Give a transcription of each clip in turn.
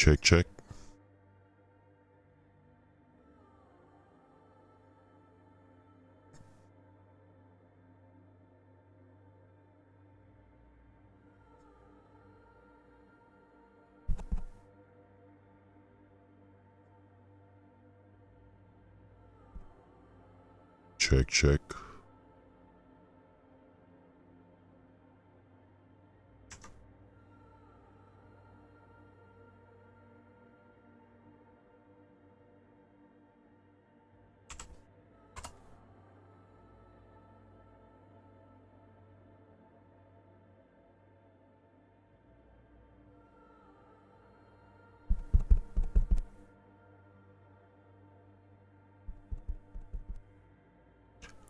Check, check. Check, check.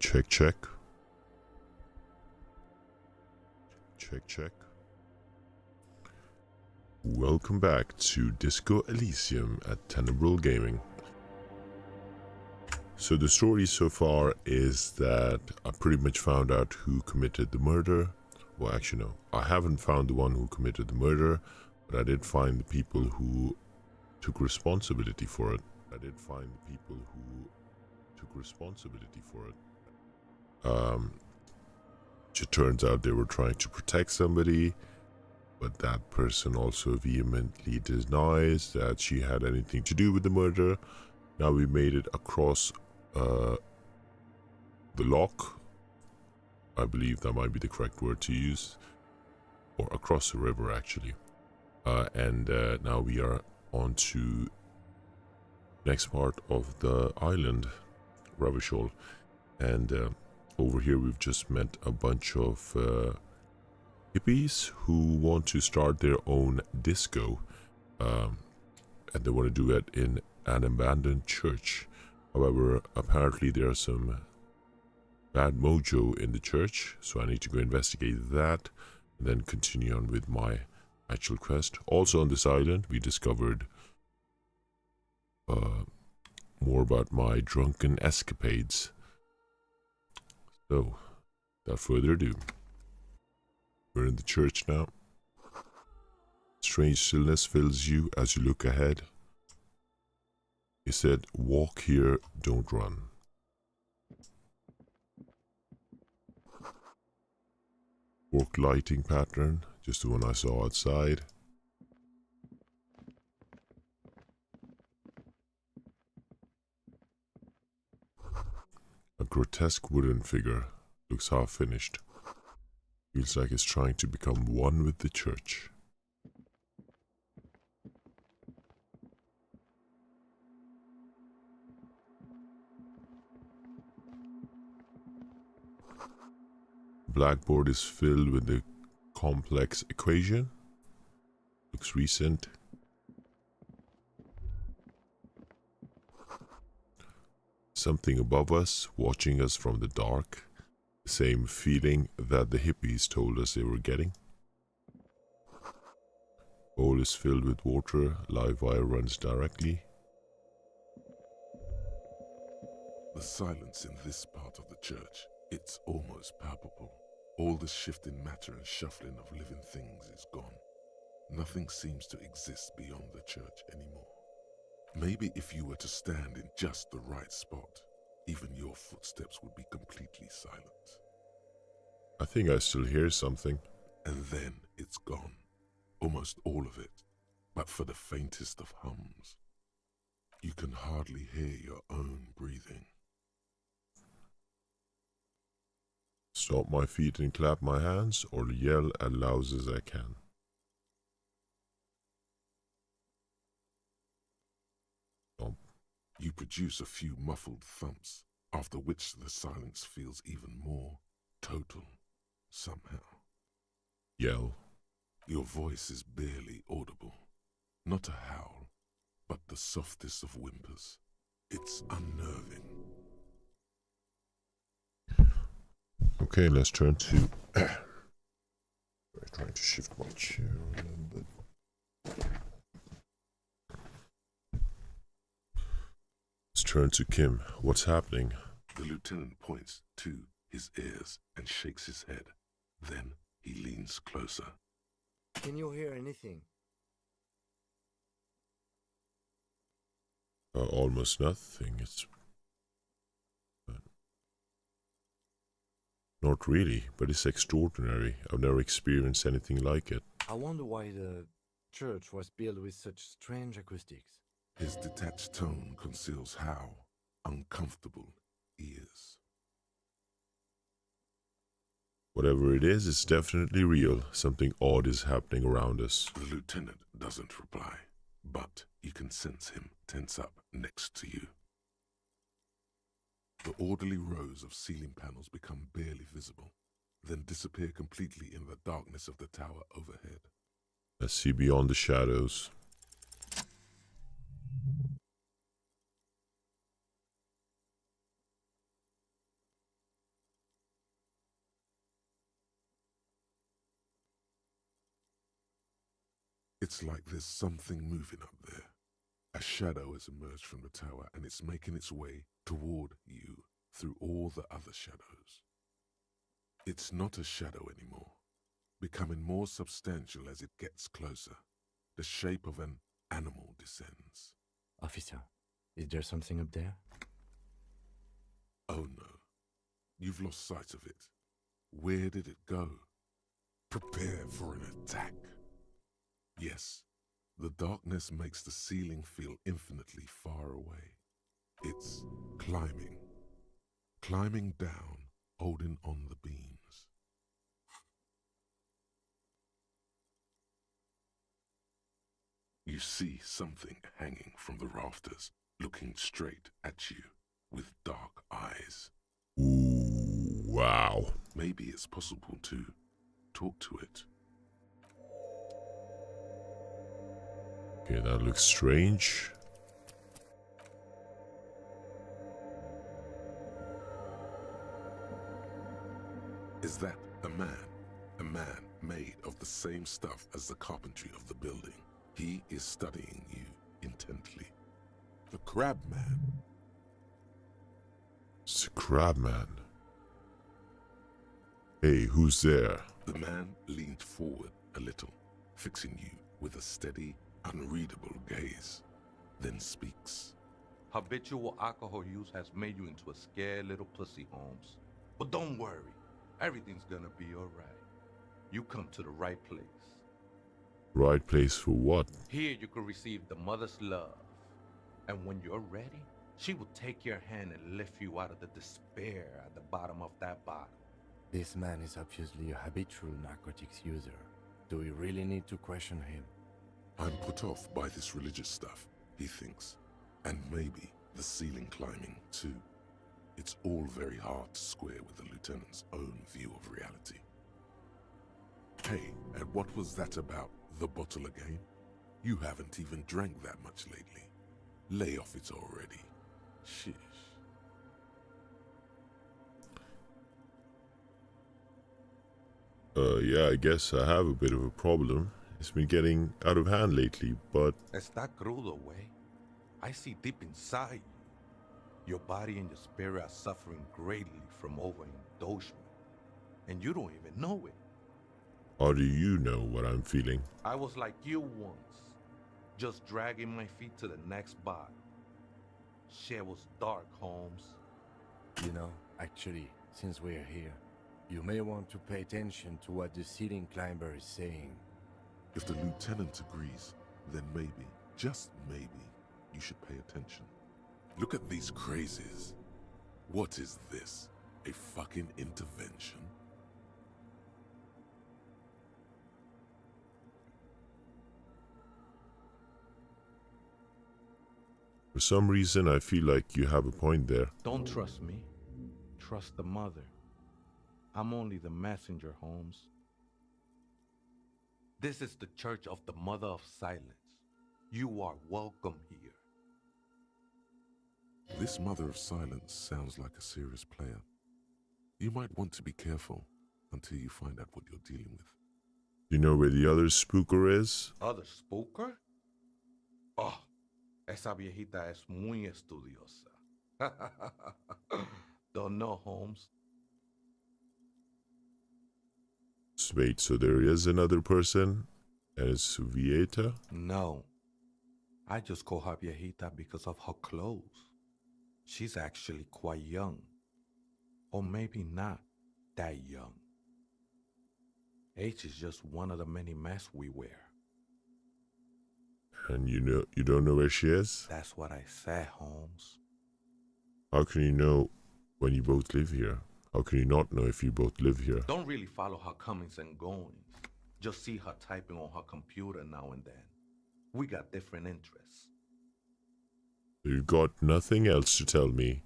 Check, check. Check, check. Welcome back to Disco Elysium at Tenable Gaming. So the story so far is that I pretty much found out who committed the murder. Well, actually no, I haven't found the one who committed the murder, but I did find the people who took responsibility for it. It turns out they were trying to protect somebody, but that person also vehemently denies that she had anything to do with the murder. Now we made it across the lock. I believe that might be the correct word to use. Or across the river, actually. And now we are on to next part of the island, Ravishol. And over here we've just met a bunch of hippies who want to start their own disco. And they want to do it in an abandoned church. However, apparently there's some bad mojo in the church, so I need to go investigate that and then continue on with my actual quest. Also on this island we discovered more about my drunken escapades. So, without further ado, we're in the church now. Strange stillness fills you as you look ahead. He said, walk here, don't run. Fork lighting pattern, just the one I saw outside. A grotesque wooden figure, looks half finished. Feels like it's trying to become one with the church. Blackboard is filled with a complex equation. Looks recent. Something above us, watching us from the dark. The same feeling that the hippies told us they were getting. Bowl is filled with water. Live wire runs directly. The silence in this part of the church, it's almost palpable. All the shifting matter and shuffling of living things is gone. Nothing seems to exist beyond the church anymore. Maybe if you were to stand in just the right spot, even your footsteps would be completely silent. I think I still hear something. And then it's gone. Almost all of it. But for the faintest of hums. You can hardly hear your own breathing. Stomp my feet and clap my hands, or yell as loud as I can. Stomp. You produce a few muffled thumps, after which the silence feels even more total, somehow. Yell. Your voice is barely audible. Not a howl, but the softest of whimpers. It's unnerving. Okay, let's turn to... I'm trying to shift my chair a little bit. Let's turn to Kim. What's happening? The lieutenant points to his ears and shakes his head. Then he leans closer. Can you hear anything? Almost nothing. It's not really, but it's extraordinary. I've never experienced anything like it. I wonder why the church was built with such strange acoustics. His detached tone conceals how uncomfortable he is. Whatever it is, it's definitely real. Something odd is happening around us. The lieutenant doesn't reply, but you can sense him tense up next to you. The orderly rows of ceiling panels become barely visible, then disappear completely in the darkness of the tower overhead. Let's see beyond the shadows. It's like there's something moving up there. A shadow has emerged from the tower and it's making its way toward you through all the other shadows. It's not a shadow anymore, becoming more substantial as it gets closer. The shape of an animal descends. Officer, is there something up there? Oh no, you've lost sight of it. Where did it go? Prepare for an attack. Yes, the darkness makes the ceiling feel infinitely far away. It's climbing. Climbing down, holding on the beams. You see something hanging from the rafters, looking straight at you with dark eyes. Ooh, wow. Maybe it's possible to talk to it. Okay, that looks strange. Is that a man? A man made of the same stuff as the carpentry of the building. He is studying you intently. The Crab Man. It's a crab man. Hey, who's there? The man leaned forward a little, fixing you with a steady, unreadable gaze, then speaks. Habitual alcohol use has made you into a scared little pussy, Holmes. But don't worry, everything's gonna be alright. You come to the right place. Right place for what? Here you can receive the mother's love. And when you're ready, she will take your hand and lift you out of the despair at the bottom of that bottle. This man is obviously a habitual narcotics user. Do we really need to question him? I'm put off by this religious stuff, he thinks. And maybe the ceiling climbing, too. It's all very hard to square with the lieutenant's own view of reality. Hey, and what was that about the bottle again? You haven't even drank that much lately. Lay off it already. Shish. Yeah, I guess I have a bit of a problem. It's been getting out of hand lately, but Está crudo, way. I see deep inside you. Your body and your spirit are suffering greatly from overindulgence. And you don't even know it. how do you know what I'm feeling? I was like you once, just dragging my feet to the next bottle. Shit was dark, Holmes. You know, actually, since we're here, you may want to pay attention to what the ceiling climber is saying. If the lieutenant agrees, then maybe, just maybe, you should pay attention. Look at these crazies. What is this? A fucking intervention? For some reason, I feel like you have a point there. Don't trust me. Trust the mother. I'm only the messenger, Holmes. This is the Church of the Mother of Silence. You are welcome here. This Mother of Silence sounds like a serious player. You might want to be careful until you find out what you're dealing with. You know where the other spooker is? Other spooker? Oh, esa viejita es muy estudiosa. Don't know, Holmes. Wait, so there is another person? And it's Vieta? No. I just call her viejita because of her clothes. She's actually quite young. Or maybe not that young. Age is just one of the many masks we wear. And you don't know where she is? That's what I said, Holmes. How can you know when you both live here? How can you not know if you both live here? Don't really follow her comings and goings. Just see her typing on her computer now and then. We got different interests. You got nothing else to tell me.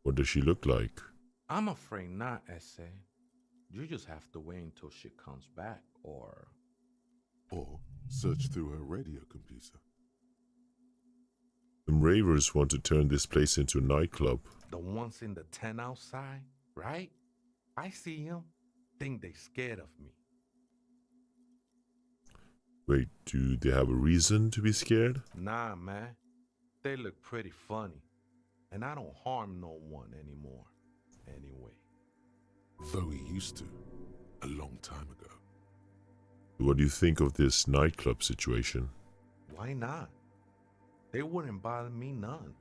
What does she look like? I'm afraid not, Essay. You just have to wait until she comes back, or search through her radio computer. Some ravers want to turn this place into a nightclub. the ones in the tent outside, right? I see them. Think they scared of me. Wait, do they have a reason to be scared? Nah, man. They look pretty funny. And I don't harm no one anymore. Anyway. Though he used to, a long time ago. What do you think of this nightclub situation? Why not? They wouldn't bother me none.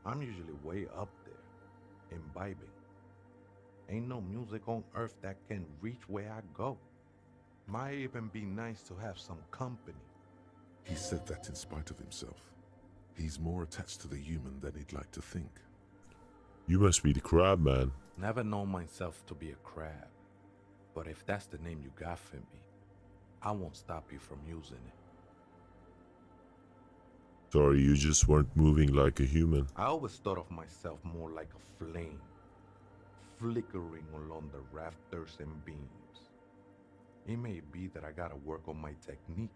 I'm usually way up there, imbibing. Ain't no music on earth that can reach where I go. Might even be nice to have some company. He said that in spite of himself. He's more attached to the human than he'd like to think. You must be the crab man. Never known myself to be a crab. But if that's the name you got for me, I won't stop you from using it. Sorry, you just weren't moving like a human. I always thought of myself more like a flame, flickering along the rafters and beams. It may be that I gotta work on my technique.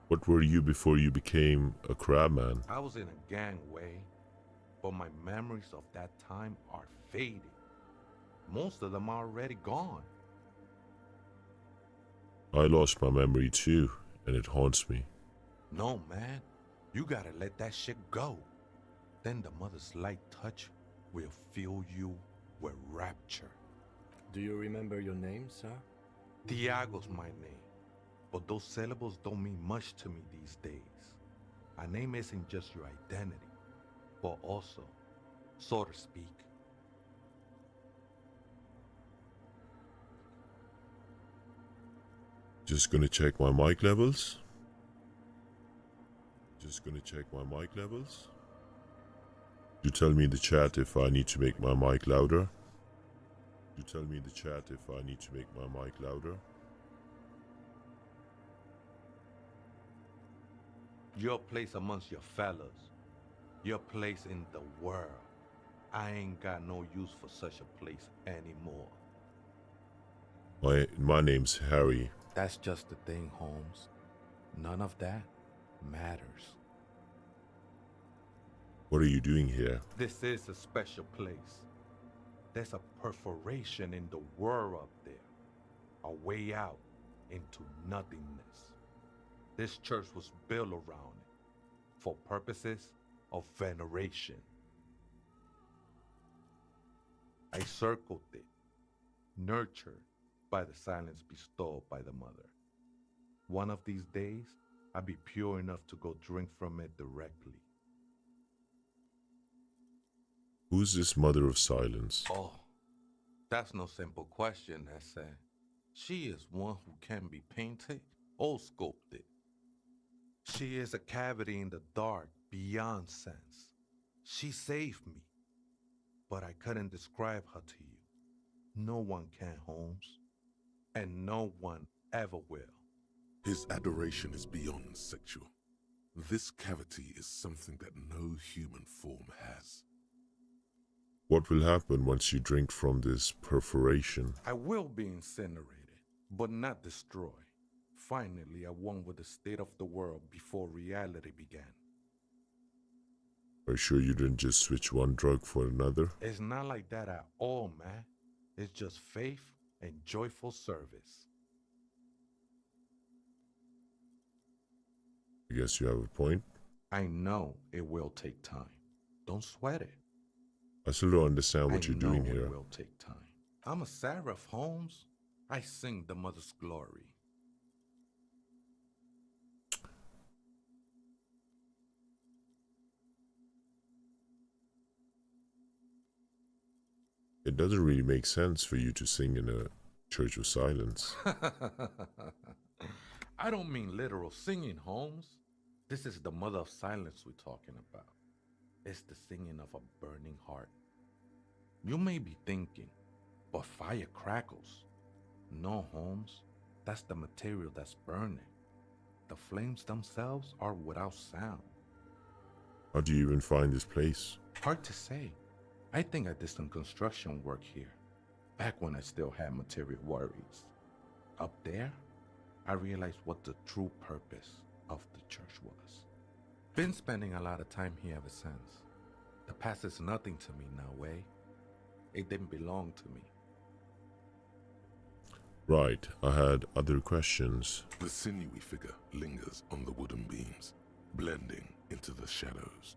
What were you before you became a crab man? I was in a gangway, but my memories of that time are fading. Most of them are already gone. I lost my memory too, and it haunts me. No, man. You gotta let that shit go. Then the mother's light touch will fill you with rapture. Do you remember your name, sir? Tiago's my name, but those syllables don't mean much to me these days. A name isn't just your identity, but also, so to speak, Just gonna check my mic levels. Just gonna check my mic levels. You tell me in the chat if I need to make my mic louder. You tell me in the chat if I need to make my mic louder. your place amongst your fellas, your place in the world. I ain't got no use for such a place anymore. My name's Harry. That's just the thing, Holmes. None of that matters. What are you doing here? This is a special place. There's a perforation in the world up there. A way out into nothingness. This church was built around it for purposes of veneration. I circled it, nurtured by the silence bestowed by the mother. One of these days, I'll be pure enough to go drink from it directly. Who's this mother of silence? Oh, that's no simple question, Essay. She is one who can be painted or sculpted. She is a cavity in the dark beyond sense. She saved me, but I couldn't describe her to you. No one can, Holmes, and no one ever will. His adoration is beyond sexual. This cavity is something that no human form has. What will happen once you drink from this perforation? I will be incinerated, but not destroyed. Finally, I won with the state of the world before reality began. Are you sure you didn't just switch one drug for another? It's not like that at all, man. It's just faith and joyful service. I guess you have a point. I know it will take time. Don't sweat it. I still don't understand what you're doing I know here. it will take time. I'm a seraph, Holmes. I sing the mother's glory. It doesn't really make sense for you to sing in a church of silence. I don't mean literal singing, Holmes. This is the mother of silence we're talking about. It's the singing of a burning heart. You may be thinking, but fire crackles. No, Holmes. That's the material that's burning. The flames themselves are without sound. How do you even find this place? Hard to say. I think I did some construction work here, back when I still had material worries. Up there, I realized what the true purpose of the church was. Been spending a lot of time here ever since. The past is nothing to me now, way. It didn't belong to me. Right, I had other questions. The sinewy figure lingers on the wooden beams, blending into the shadows.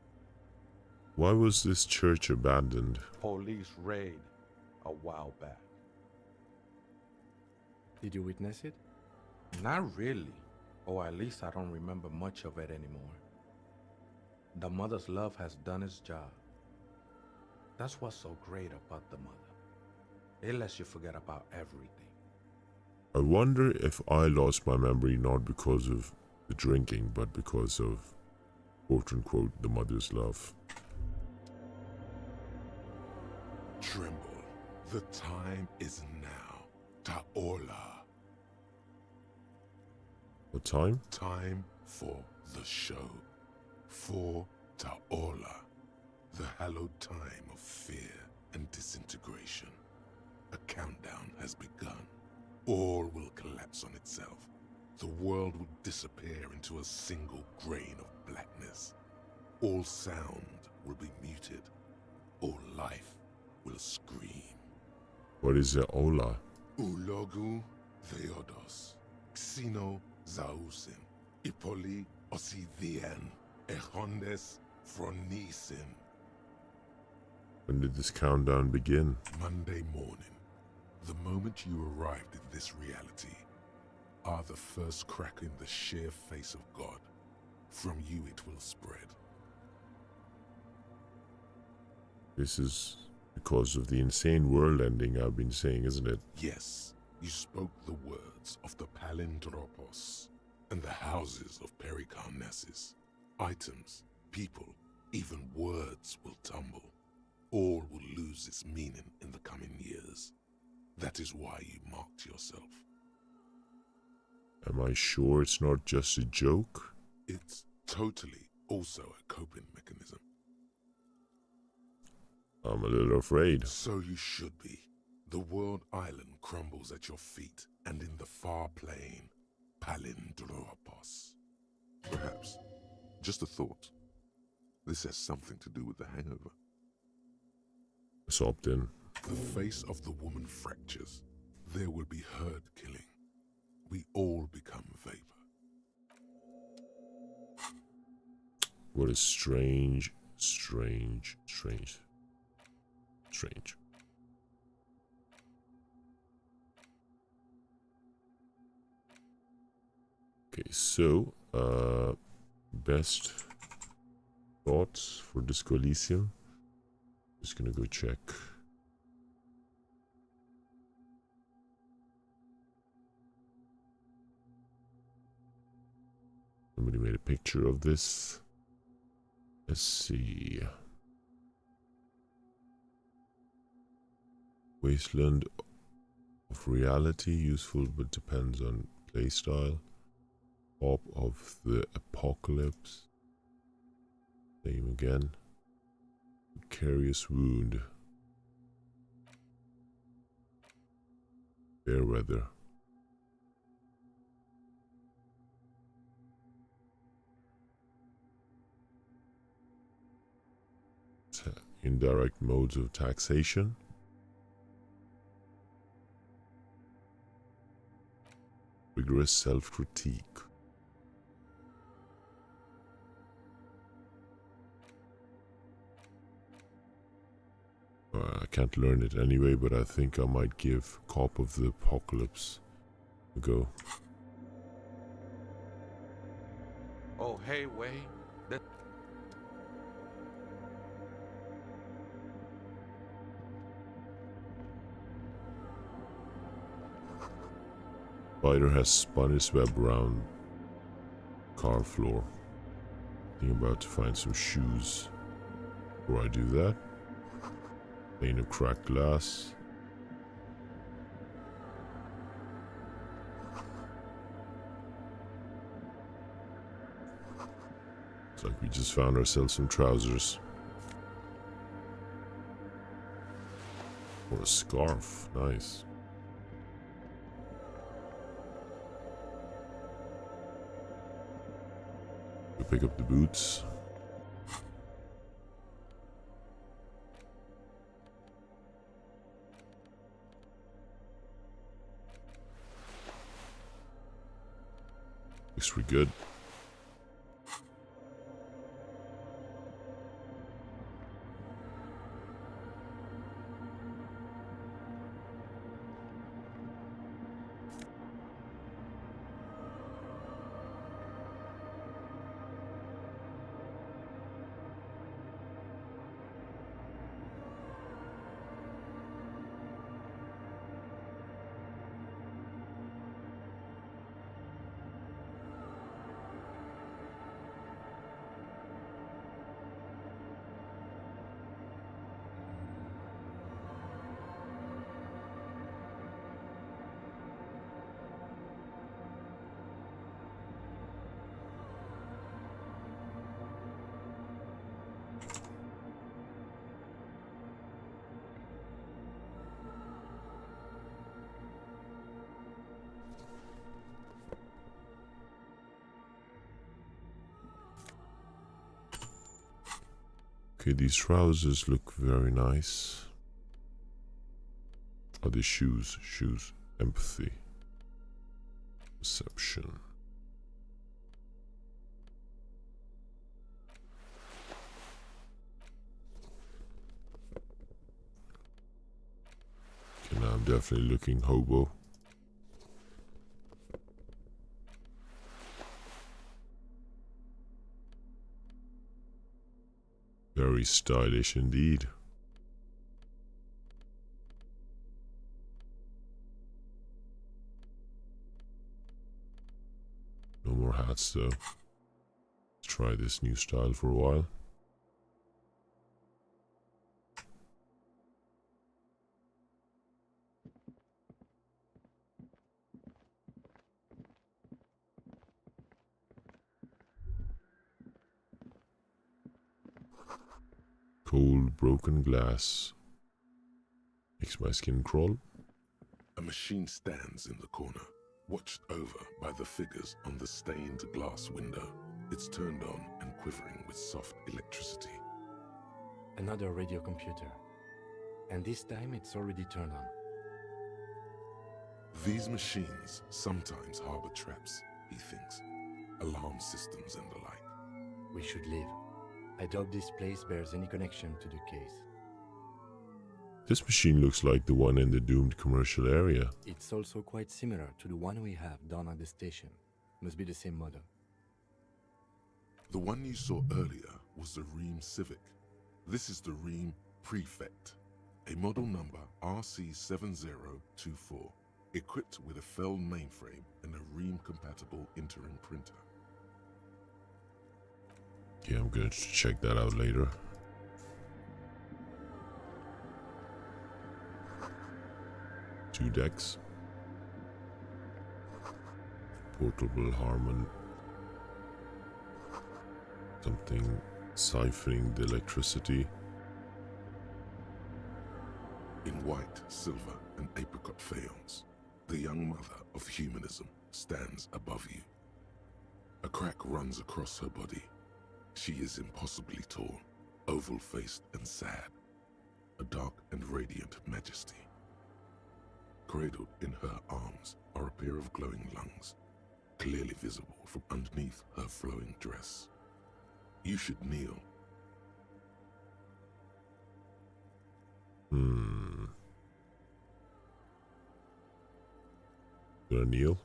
Why was this church abandoned? Police raid a while back. Did you witness it? Not really, or at least I don't remember much of it anymore. The mother's love has done its job. That's what's so great about the mother. It lets you forget about everything. I wonder if I lost my memory not because of the drinking, but because of, quote unquote, the mother's love. Tremble. The time is now. Taola. What time? Time for the show. For Taola. The hallowed time of fear and disintegration. A countdown has begun. All will collapse on itself. The world will disappear into a single grain of blackness. All sound will be muted. All life will scream. What is the Ola? Ulogu Theodos. Xeno Zausin. Ipoli Osithian. Echondes Fronisin. When did this countdown begin? Monday morning. The moment you arrived in this reality are the first crack in the sheer face of God. From you it will spread. This is because of the insane world ending I've been saying, isn't it? Yes, you spoke the words of the Palindropos and the houses of Pericarnassus. Items, people, even words will tumble. All will lose its meaning in the coming years. That is why you marked yourself. Am I sure it's not just a joke? It's totally also a coping mechanism. I'm a little afraid. So you should be. The world island crumbles at your feet, and in the far plain, Palindropos. Perhaps, just a thought, this has something to do with the hangover. Sobbed in. The face of the woman fractures. There will be herd killing. We all become vapor. What a strange. Okay, so, best thoughts for Disco Elysium. Just gonna go check. Somebody made a picture of this. Let's see. Wasteland of reality, useful but depends on playstyle. Orb of the apocalypse. Same again. Precarious wound. Fair weather. Indirect modes of taxation. Rigorous self-critique. I can't learn it anyway, but I think I might give Cop of the Apocalypse a go. Oh, hey, Wade. That spider has spun its web around car floor. I think I'm about to find some shoes. Before I do that, pane of cracked glass. It's like we just found ourselves some trousers. Or a scarf. Nice. We pick up the boots. Looks pretty good. Okay, these trousers look very nice. Oh, the shoes. Shoes. Empathy. Perception. Okay, now I'm definitely looking hobo. Very stylish indeed. No more hats though. Let's try this new style for a while. Cold, broken glass. Makes my skin crawl. A machine stands in the corner, watched over by the figures on the stained glass window. It's turned on and quivering with soft electricity. Another radio computer. And this time it's already turned on. These machines sometimes harbor traps, he thinks. Alarm systems and the like. We should leave. I doubt this place bears any connection to the case. This machine looks like the one in the doomed commercial area. It's also quite similar to the one we have down at the station. Must be the same model. The one you saw earlier was the Ream Civic. This is the Ream Prefect, a model number RC7024, equipped with a Fell mainframe and a Ream-compatible interim printer. Yeah, I'm gonna check that out later. Two decks. Portable Harmon. Something siphoning the electricity. In white, silver, and apricot faience, the young mother of humanism stands above you. A crack runs across her body. She is impossibly tall, oval-faced and sad, a dark and radiant majesty. Cradled in her arms are a pair of glowing lungs, clearly visible from underneath her flowing dress. You should kneel. Gonna kneel?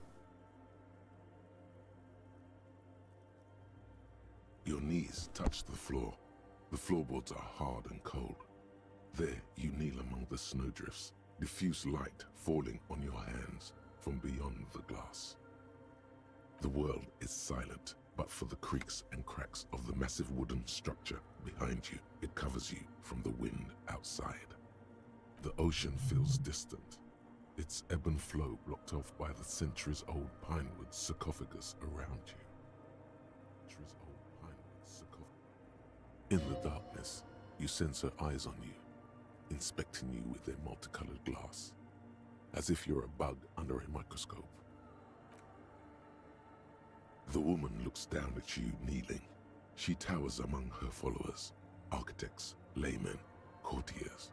Your knees touch the floor. The floorboards are hard and cold. There you kneel among the snowdrifts, diffuse light falling on your hands, from beyond the glass. The world is silent, but for the creaks and cracks of the massive wooden structure behind you, it covers you from the wind outside. The ocean feels distant, its ebb and flow blocked off by the centuries-old pinewood sarcophagus around you. In the darkness, you sense her eyes on you, inspecting you with their multicolored glass, as if you're a bug under a microscope. The woman looks down at you, kneeling. She towers among her followers, architects, laymen, courtiers.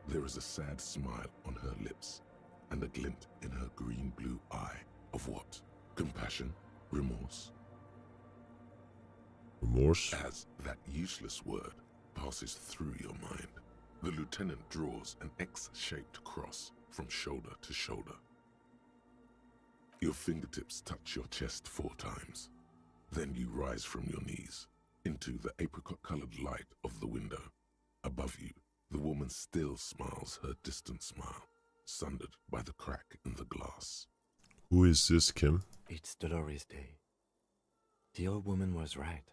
There is a sad smile on her lips, and a glint in her green-blue eye of what? Compassion? Remorse? Remorse? As that useless word passes through your mind, the lieutenant draws an X-shaped cross from shoulder to shoulder. Your fingertips touch your chest 4 times. Then you rise from your knees into the apricot-colored light of the window. Above you, the woman still smiles her distant smile, sundered by the crack in the glass. Who is this, Kim? It's Dolores Day. The old woman was right.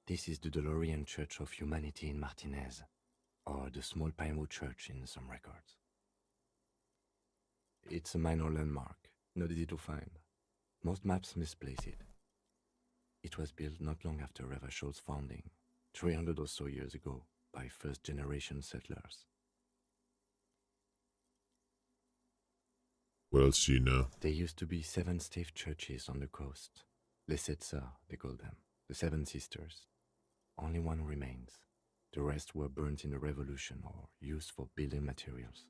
This is the Dolorian Church of Humanity in Martinez, or the Small Pinewood Church in some records. It's a minor landmark, not easy to find. Most maps misplace it. It was built not long after Revachol's founding, 300 or so years ago, by first-generation settlers. What else do you know? There used to be 7 stave churches on the coast. Les Sept Sœurs, they call them, the 7 sisters. Only one remains. The rest were burnt in the revolution or used for building materials.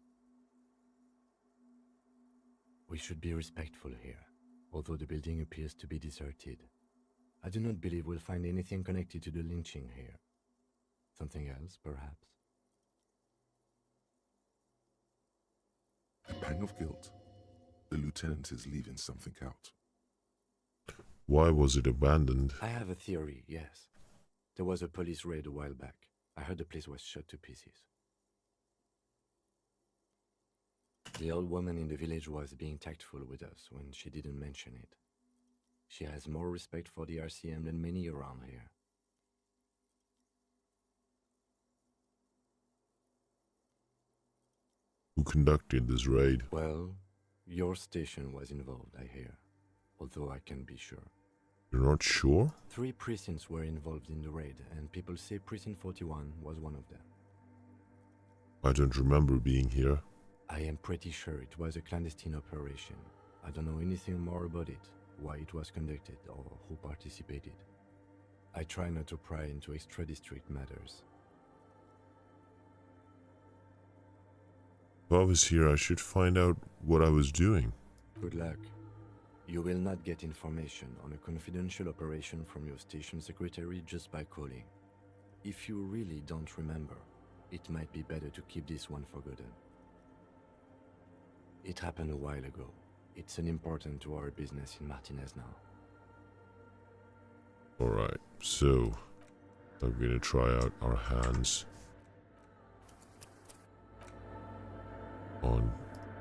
We should be respectful here, although the building appears to be deserted. I do not believe we'll find anything connected to the lynching here. Something else, perhaps? A pang of guilt. The lieutenant is leaving something out. Why was it abandoned? I have a theory, yes. There was a police raid a while back. I heard the place was shot to pieces. The old woman in the village was being tactful with us when she didn't mention it. She has more respect for the RCM than many around here. Who conducted this raid? Well, your station was involved, I hear, although I can't be sure. You're not sure? 3 precincts were involved in the raid, and people say Precinct 41 was one of them. I don't remember being here. I am pretty sure it was a clandestine operation. I don't know anything more about it, why it was conducted, or who participated. I try not to pry into extra-district matters. If I was here, I should find out what I was doing. Good luck. You will not get information on a confidential operation from your station secretary just by calling. If you really don't remember, it might be better to keep this one forgotten. It happened a while ago. It's unimportant to our business in Martinez now. Alright, so I'm gonna try out our hands on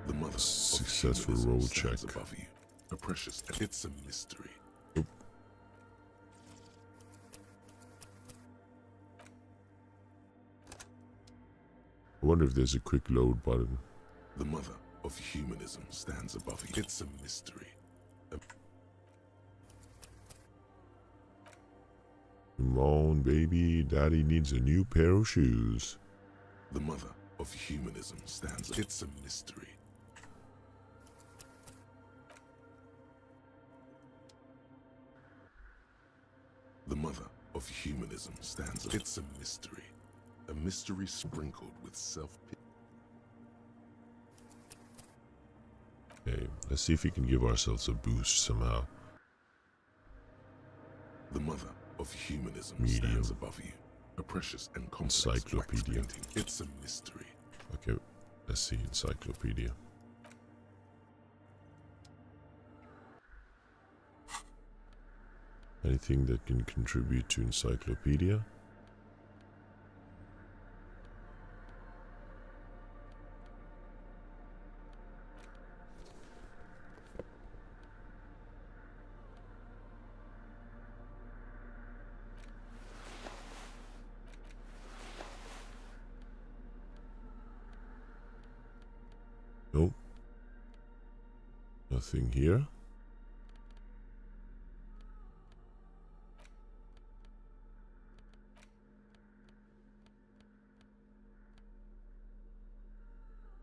The mother of successful humanism roll stands check. above you, a precious. It's a mystery. Oop. I wonder if there's a quick load button. The mother of humanism stands above you. It's a mystery. Come on, baby. Daddy needs a new pair of shoes. The mother of humanism stands. It's a mystery. The mother of humanism stands. It's a mystery. A mystery sprinkled with self-pity. Okay, let's see if we can give ourselves a boost somehow. The mother of humanism Medium. stands above you. A precious and complex Encyclopedia. wax painting. It's a mystery. Okay, let's see. Encyclopedia. Anything that can contribute to encyclopedia? Nothing here.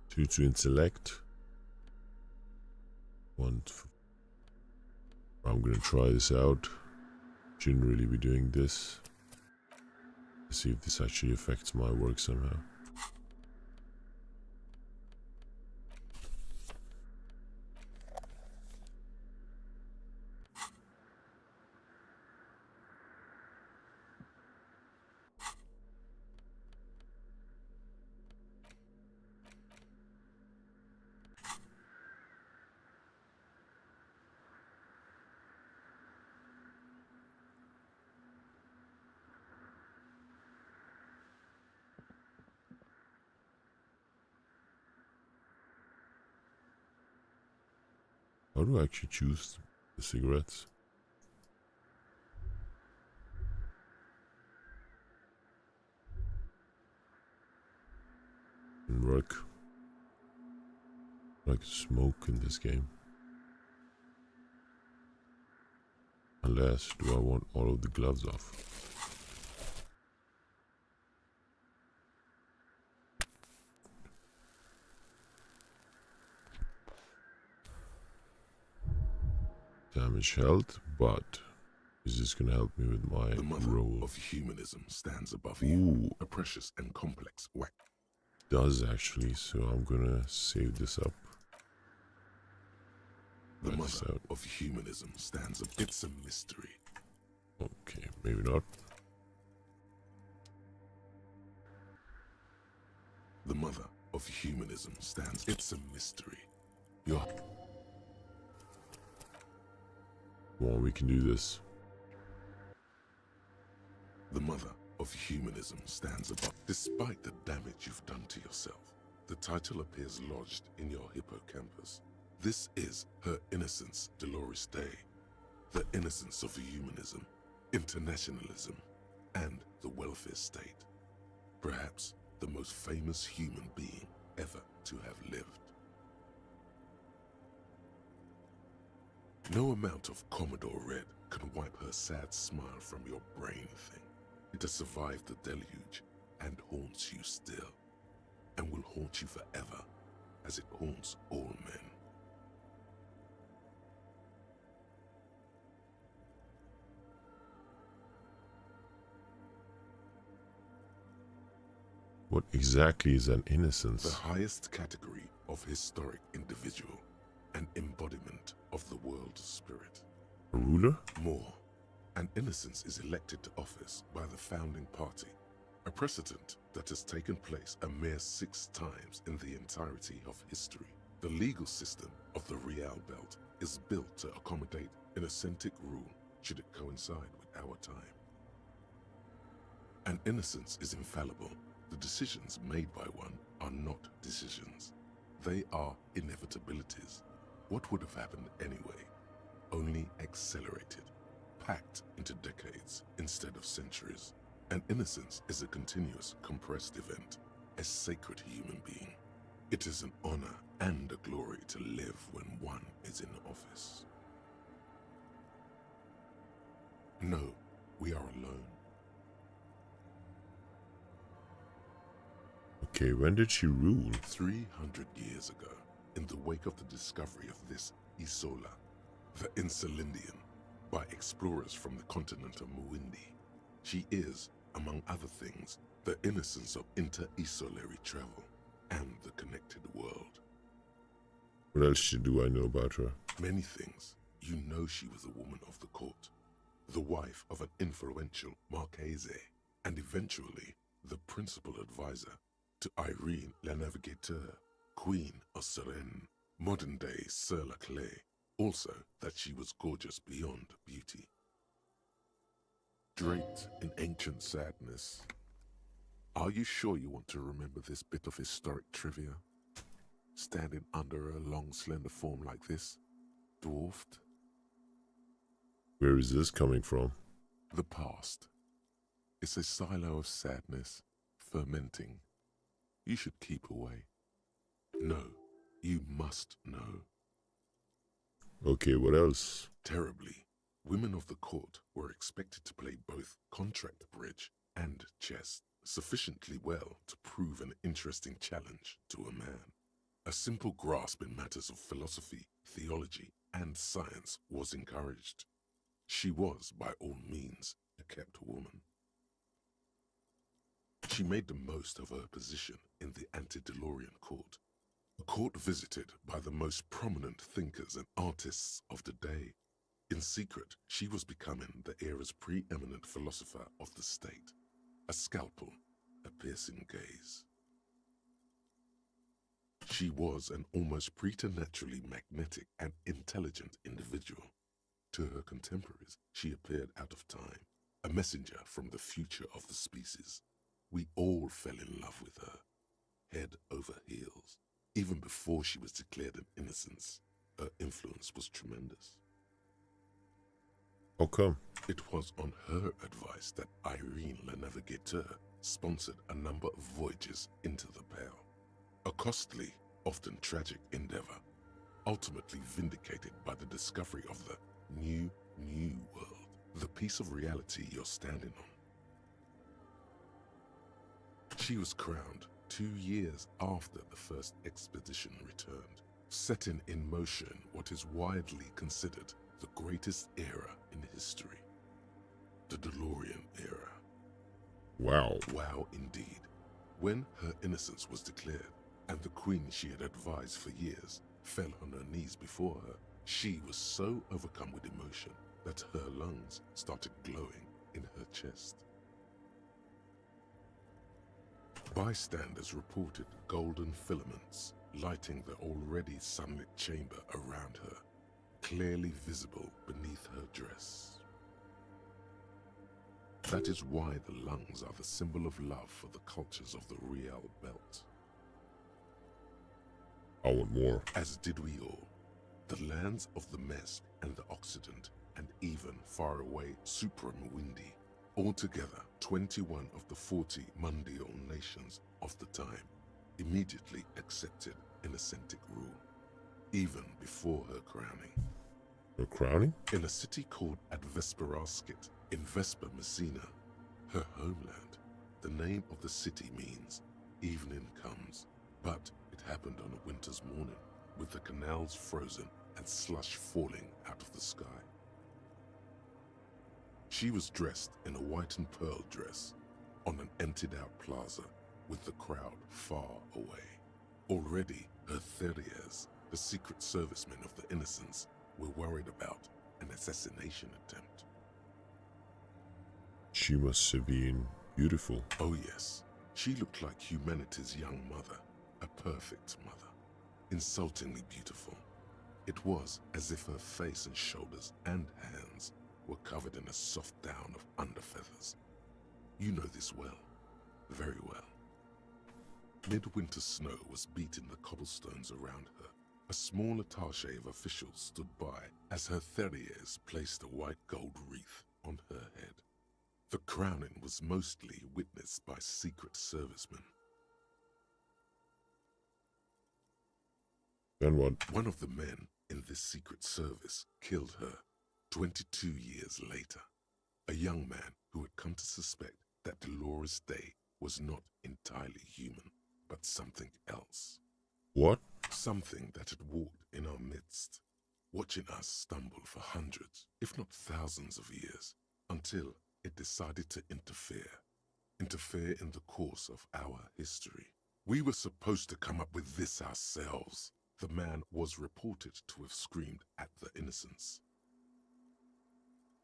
Two to intellect. I'm gonna try this out. Shouldn't really be doing this. Let's see if this actually affects my work somehow. How do I actually choose the cigarettes? Didn't work. I can smoke in this game. Unless, do I want all of the gloves off? Damage health, but is this gonna help me with my The mother role? of humanism stands above you, Ooh, a precious and complex wax. does actually, so I'm gonna save this up. The Try this mother out. of humanism stands above. It's a mystery. Okay, maybe not. The mother of humanism stands. It's a mystery. Your Come on, we can do this. The mother of humanism stands above. Despite the damage you've done to yourself, the title appears lodged in your hippocampus. This is her innocence, Dolores Day. The innocence of humanism, internationalism, and the welfare state. Perhaps the most famous human being ever to have lived. No amount of Commodore Red can wipe her sad smile from your brain thing. It has survived the deluge and haunts you still, and will haunt you forever as it haunts all men. What exactly is an The innocence? highest category of historic individual, an embodiment of the world spirit. A ruler? More, an innocence is elected to office by the founding party, a precedent that has taken place a mere 6 times in the entirety of history. The legal system of the Real Belt is built to accommodate an authentic rule should it coincide with our time. An innocence is infallible. The decisions made by one are not decisions. They are inevitabilities. What would have happened anyway? Only accelerated, packed into decades instead of centuries. An innocence is a continuous, compressed event, a sacred human being. It is an honor and a glory to live when one is in office. No, we are alone. Okay, when did she rule? 300 years ago, in the wake of the discovery of this Isola, the Insulindian, by explorers from the continent of Muindi, she is, among other things, the innocence of inter-isolary travel and the connected world. What else do I know about her? Many things. You know she was a woman of the court, the wife of an influential Marchese, and eventually the principal advisor to Irene La Navigateur, Queen of Serene, modern-day Sir La Clé. Also that she was gorgeous beyond beauty. Draped in ancient sadness. Are you sure you want to remember this bit of historic trivia? Standing under a long, slender form like this, dwarfed? Where is this coming from? The past. It's a silo of sadness, fermenting. You should keep away. No, you must know. Okay, what else? Terribly, women of the court were expected to play both contract bridge and chess sufficiently well to prove an interesting challenge to a man. A simple grasp in matters of philosophy, theology, and science was encouraged. She was, by all means, a kept woman. She made the most of her position in the antediluvian court, a court visited by the most prominent thinkers and artists of the day. In secret, she was becoming the era's preeminent philosopher of the state, a scalpel, a piercing gaze. She was an almost preternaturally magnetic and intelligent individual. To her contemporaries, she appeared out of time, a messenger from the future of the species. We all fell in love with her, head over heels. Even before she was declared an innocence, her influence was tremendous. How come? It was on her advice that Irene Le Navigateur sponsored a number of voyages into the Pale. A costly, often tragic endeavor, ultimately vindicated by the discovery of the new world, the piece of reality you're standing on. She was crowned 2 years after the first expedition returned, setting in motion what is widely considered the greatest era in history, the DeLorean era. Wow. Wow, indeed. When her innocence was declared, and the queen she had advised for years fell on her knees before her, she was so overcome with emotion that her lungs started glowing in her chest. Bystanders reported golden filaments lighting the already sunlit chamber around her, clearly visible beneath her dress. That is why the lungs are the symbol of love for the cultures of the Riel Belt. I want more. As did we all. The lands of the Mesk and the Occident, and even far away Supremwindi, altogether 21 of the 40 Mundial nations of the time, immediately accepted Innocentic rule, even before her crowning. Her crowning? In a city called Advesperaskit in Vespa Messina, her homeland, the name of the city means evening comes, but it happened on a winter's morning, with the canals frozen and slush falling out of the sky. She was dressed in a white and pearl dress on an emptied-out plaza with the crowd far away. Already, her Theriers, the secret servicemen of the Innocents, were worried about an assassination attempt. She must have been beautiful. Oh yes, she looked like humanity's young mother, a perfect mother, insultingly beautiful. It was as if her face and shoulders and hands were covered in a soft down of underfeathers. You know this well, very well. Midwinter snow was beating the cobblestones around her. A small attaché of officials stood by as her Theriers placed a white gold wreath on her head. The crowning was mostly witnessed by secret servicemen. Then what? One of the men in this secret service killed her 22 years later. A young man who had come to suspect that Dolores Day was not entirely human, but something else. What? Something that had walked in our midst, watching us stumble for hundreds, if not thousands of years, until it decided to interfere in the course of our history. We were supposed to come up with this ourselves. The man was reported to have screamed at the Innocents.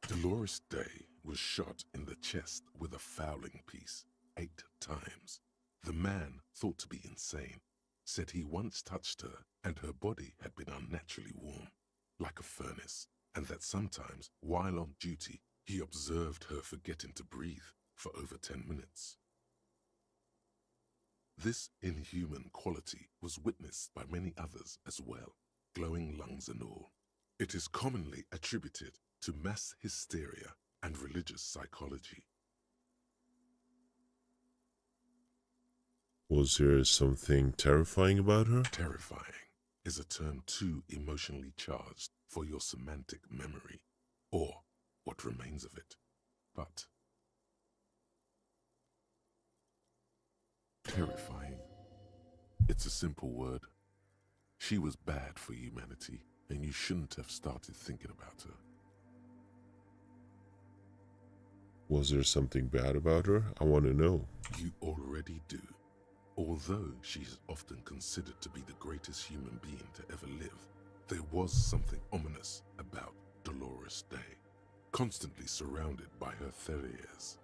Dolores Day was shot in the chest with a fowling piece 8 times. The man, thought to be insane, said he once touched her and her body had been unnaturally warm, like a furnace, and that sometimes, while on duty, he observed her forgetting to breathe for over 10 minutes. This inhuman quality was witnessed by many others as well, glowing lungs and all. It is commonly attributed to mass hysteria and religious psychology. Was there something terrifying about her? Terrifying. is a term too emotionally charged for your semantic memory, or what remains of it. But terrifying. It's a simple word. She was bad for humanity, and you shouldn't have started thinking about her. Was there something bad about her? I want to know. You already do. Although she is often considered to be the greatest human being to ever live, there was something ominous about Dolores Day, constantly surrounded by her terriers.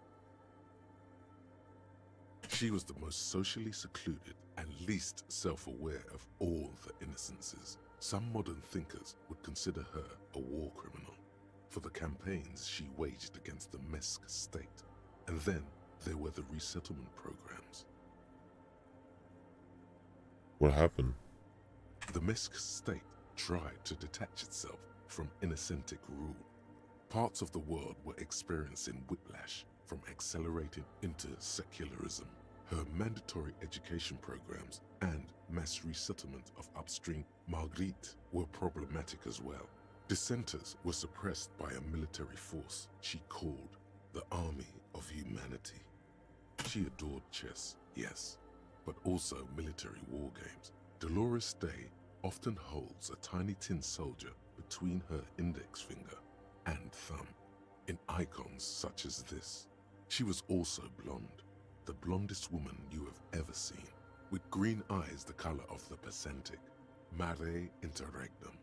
She was the most socially secluded and least self-aware of all the innocences. Some modern thinkers would consider her a war criminal for the campaigns she waged against the Mesk state. And then there were the resettlement programs. What happened? The Mesk state tried to detach itself from Innocentic rule. Parts of the world were experiencing whiplash from accelerated into secularism. Her mandatory education programs and mass resettlement of upstream Marguerite were problematic as well. Dissenters were suppressed by a military force she called the Army of Humanity. She adored chess, yes, but also military war games. Dolores Day often holds a tiny tin soldier between her index finger and thumb in icons such as this. She was also blonde, the blondest woman you have ever seen, with green eyes the color of the Pacentic, mare interregnum.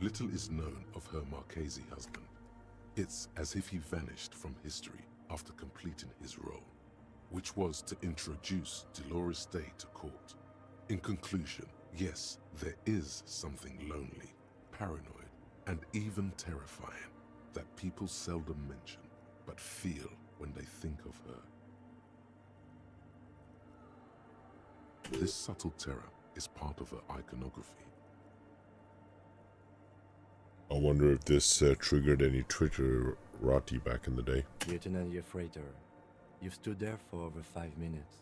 Little is known of her Marchese husband. It's as if he vanished from history after completing his role, which was to introduce Dolores Day to court. In conclusion, yes, there is something lonely, paranoid, and even terrifying that people seldom mention, but feel when they think of her. This subtle terror is part of her iconography. I wonder if this triggered any Twitterati back in the day. Lieutenant Yefrater, you've stood there for over 5 minutes.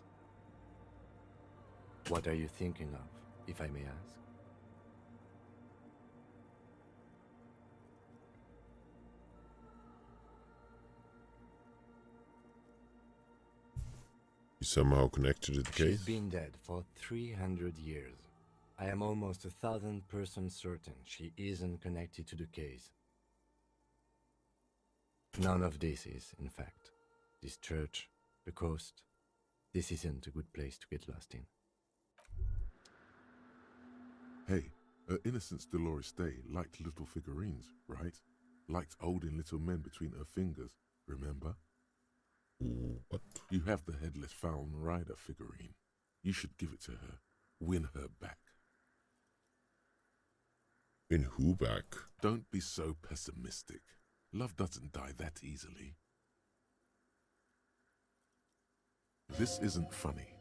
What are you thinking of, if I may ask? You somehow connected to the She's case? been dead for 300 years. I am almost 1,000% certain she isn't connected to the case. None of this is, in fact. This church, the coast, this isn't a good place to get lost in. Hey, her Innocence Dolores Day liked little figurines, right? Liked holding little men between her fingers, remember? What? You have the headless Fallen Rider figurine. You should give it to her. Win her back. In who back? Don't be so pessimistic. Love doesn't die that easily. This isn't funny.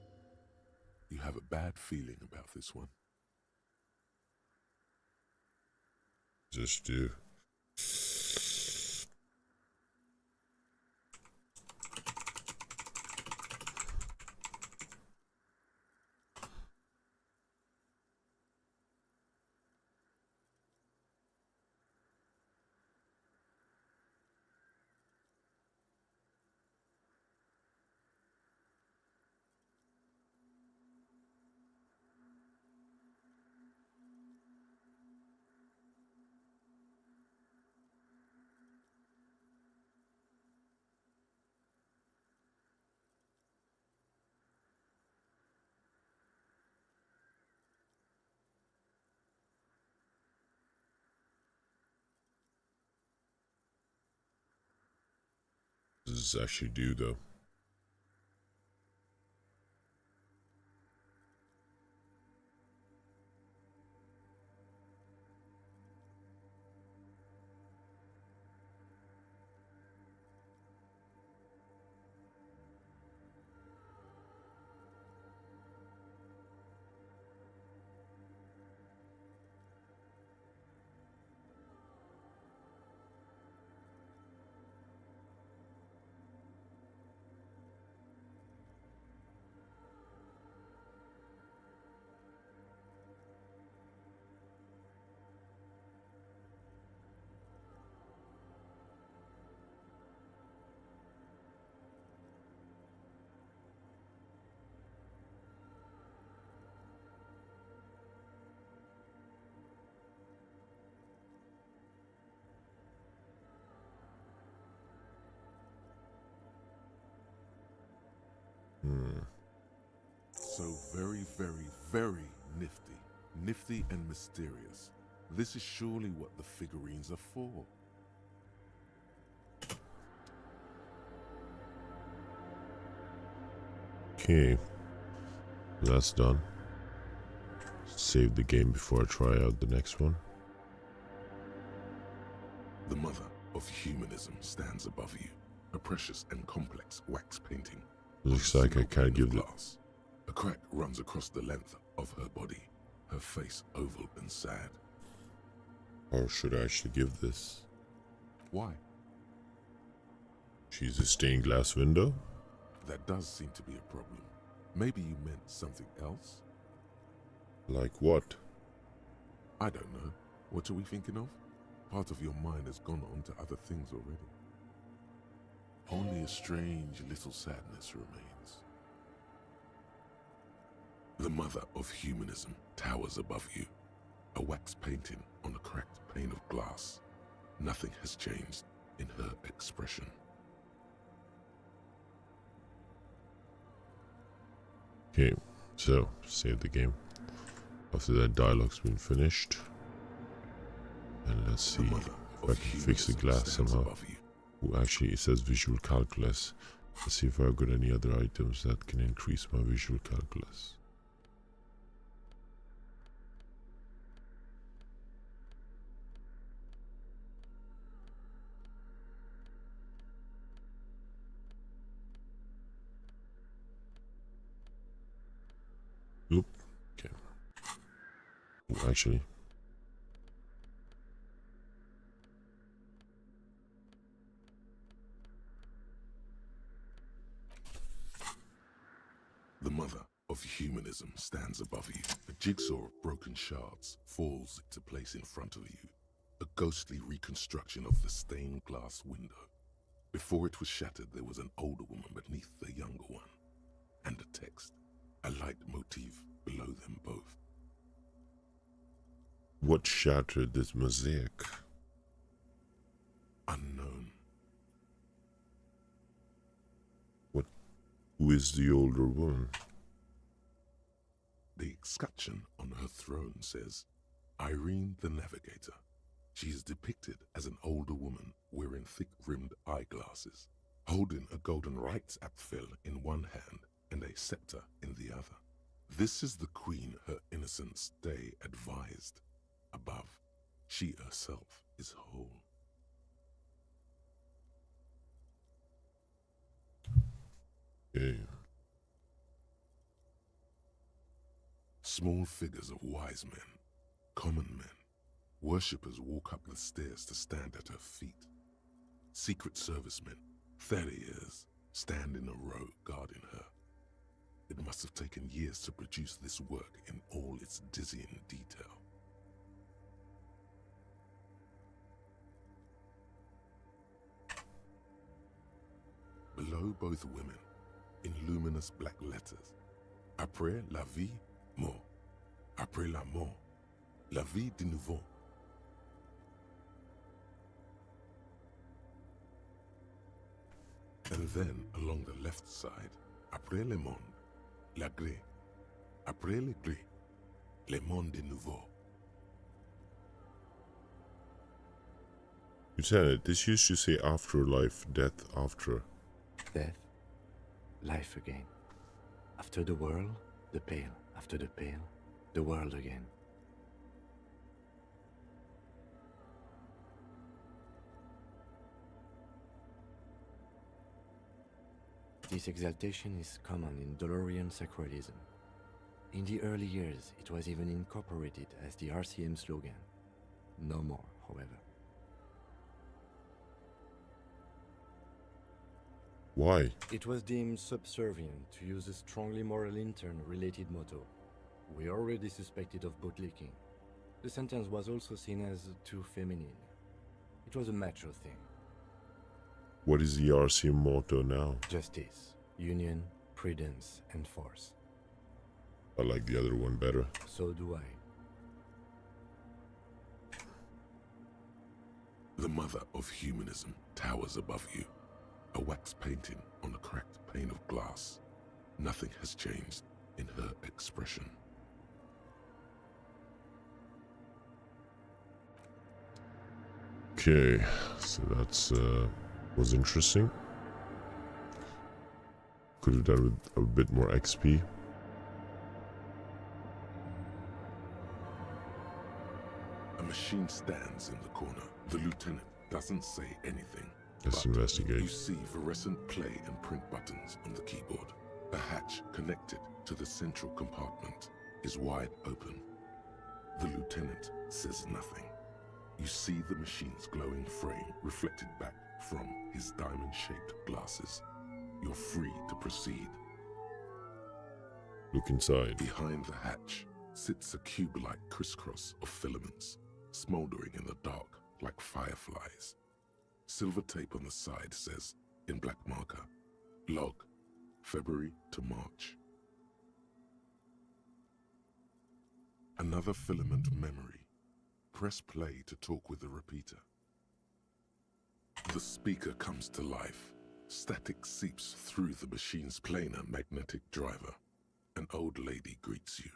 You have a bad feeling about this one. Just do. Does this actually do though? So very, very, very nifty. Nifty and mysterious. This is surely what the figurines are for. Okay, that's done. Save the game before I try out the next one. The mother of humanism stands above you. A precious and complex wax painting. Looks on a like I single can't pane of give the... glass. A crack runs across the length of her body, her face oval and sad. Or should I actually give this? Why? She's a stained glass window? That does seem to be a problem. Maybe you meant something else? Like what? I don't know. What are we thinking of? Part of your mind has gone on to other things already. Only a strange little sadness remains. The mother of humanism towers above you. A wax painting on a cracked pane of glass. Nothing has changed in her expression. Okay, so save the game. After that dialogue's been finished. And let's see if I can fix the glass somehow. Oh, actually, it says visual calculus. Let's see if I've got any other items that can increase my visual calculus. Oop. Okay. Oh, actually. The mother of humanism stands above you. A jigsaw of broken shards falls into place in front of you. A ghostly reconstruction of the stained glass window. Before it was shattered, there was an older woman beneath the younger one. And a text. A light motif below them both. What shattered this mosaic? Unknown. Who is the older woman? The escutcheon on her throne says, Irene the Navigator. She is depicted as an older woman wearing thick-rimmed eyeglasses, holding a golden Reichsapfel in one hand and a scepter in the other. This is the queen her innocence day advised. Above, she herself is whole. Okay. Small figures of wise men, common men, worshippers walk up the stairs to stand at her feet. Secret servicemen, Theriers, stand in a row guarding her. It must have taken years to produce this work in all its dizzying detail. Below both women, in luminous black letters, Après la vie, mort. Après la mort, la vie de nouveau. And then, along the left side, Après le monde, la gré. Après le gré, le monde de nouveau. Lieutenant, this used to say afterlife, death after. Death, life again. After the world, the pale. After the pale, the world again. This exaltation is common in Dolorian sacralism. In the early years, it was even incorporated as the RCM slogan. No more, however. Why? It was deemed subservient to use a strongly moral intern-related motto. We already suspected of bootlicking. The sentence was also seen as too feminine. It was a macho thing. What is the RCM motto now? Justice, union, prudence, and force. I like the other one better. So do I. The mother of humanism towers above you. A wax painting on a cracked pane of glass. Nothing has changed in her expression. Okay, so that's was interesting. Could have done with a bit more XP. A machine stands in the corner. The lieutenant doesn't say anything. Let's but investigate. You see fluorescent play and print buttons on the keyboard. A hatch connected to the central compartment is wide open. The lieutenant says nothing. You see the machine's glowing frame reflected back from his diamond-shaped glasses. You're free to proceed. Look inside. Behind the hatch sits a cube-like crisscross of filaments, smoldering in the dark like fireflies. Silver tape on the side says, in black marker, log, February to March. Another filament memory. Press play to talk with the repeater. The speaker comes to life. Static seeps through the machine's planar magnetic driver. An old lady greets you.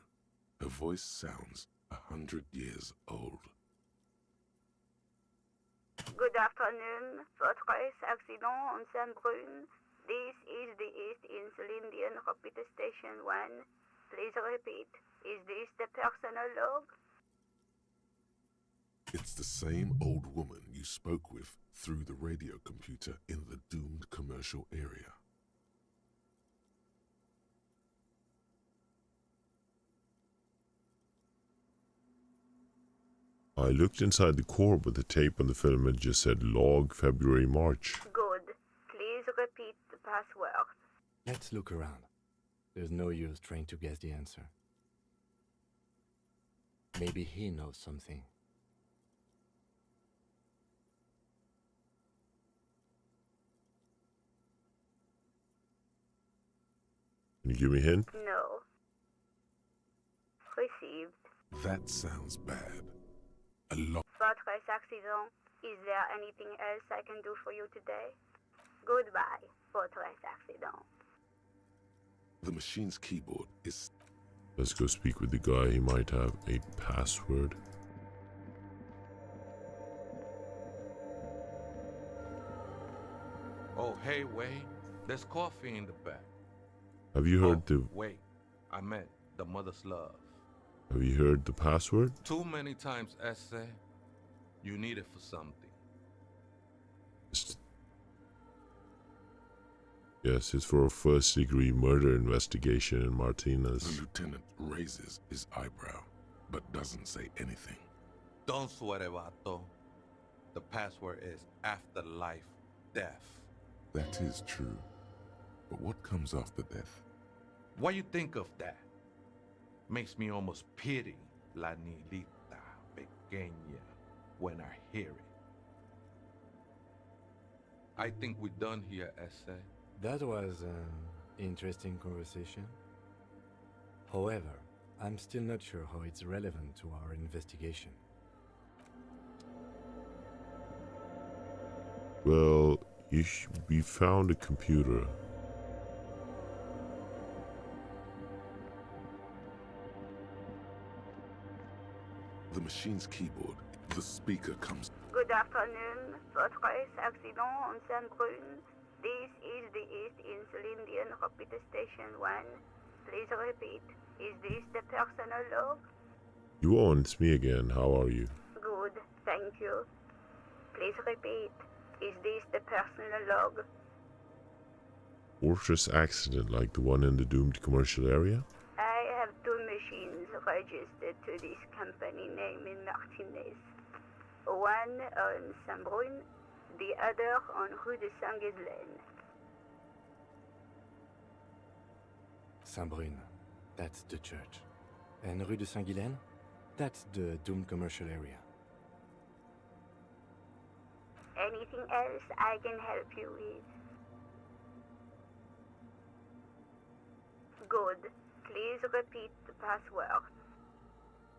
Her voice sounds 100 years old. Good afternoon. Fortress accident on Saint-Brune. This is the East Insulindian Repeater Station 1. Please repeat. Is this the personal log? It's the same old woman you spoke with through the radio computer in the doomed commercial area. I looked inside the core, but the tape on the filament just said log February March. Good. Please repeat the password. Let's look around. There's no use trying to guess the answer. Maybe he knows something. Can you give me a hint? No. Received. That sounds bad. A lot. Fortress accident. Is there anything else I can do for you today? Goodbye, Fortress accident. The machine's keyboard is... Let's go speak with the guy. He might have a password. Oh, hey, Wade. There's coffee in the back. Have you heard Wait. I meant the mother's love. Have you heard the password? Too many times, Essay. You need it for something. Yes, it's for a first-degree murder investigation in The Martinez. lieutenant raises his eyebrow, but doesn't say anything. Don't sweat it, Vato. The password is afterlife death. That is true. But what comes after death? What you think of that? Makes me almost pity La Nilita Pequeña when I hear it. I think we're done here, Essay. That was an interesting conversation. However, I'm still not sure how it's relevant to our investigation. Well, we found a computer. The machine's keyboard, the speaker comes... Good afternoon, Fortress accident on Saint-Brune. This is the East Insulindian Repeater Station 1. Please repeat. Is this the personal log? Yuan, it's me again. How are you? Good, thank you. Please repeat. Is this the personal log? Fortress accident like the one in the doomed commercial area? I have two machines registered to this company name in Martinez. One on Saint-Brune, the other on Rue de Saint-Ghislaine. Saint-Brune, that's the church. And Rue de Saint-Ghislaine, that's the doomed commercial area. Anything else I can help you with? Good. Please repeat the password.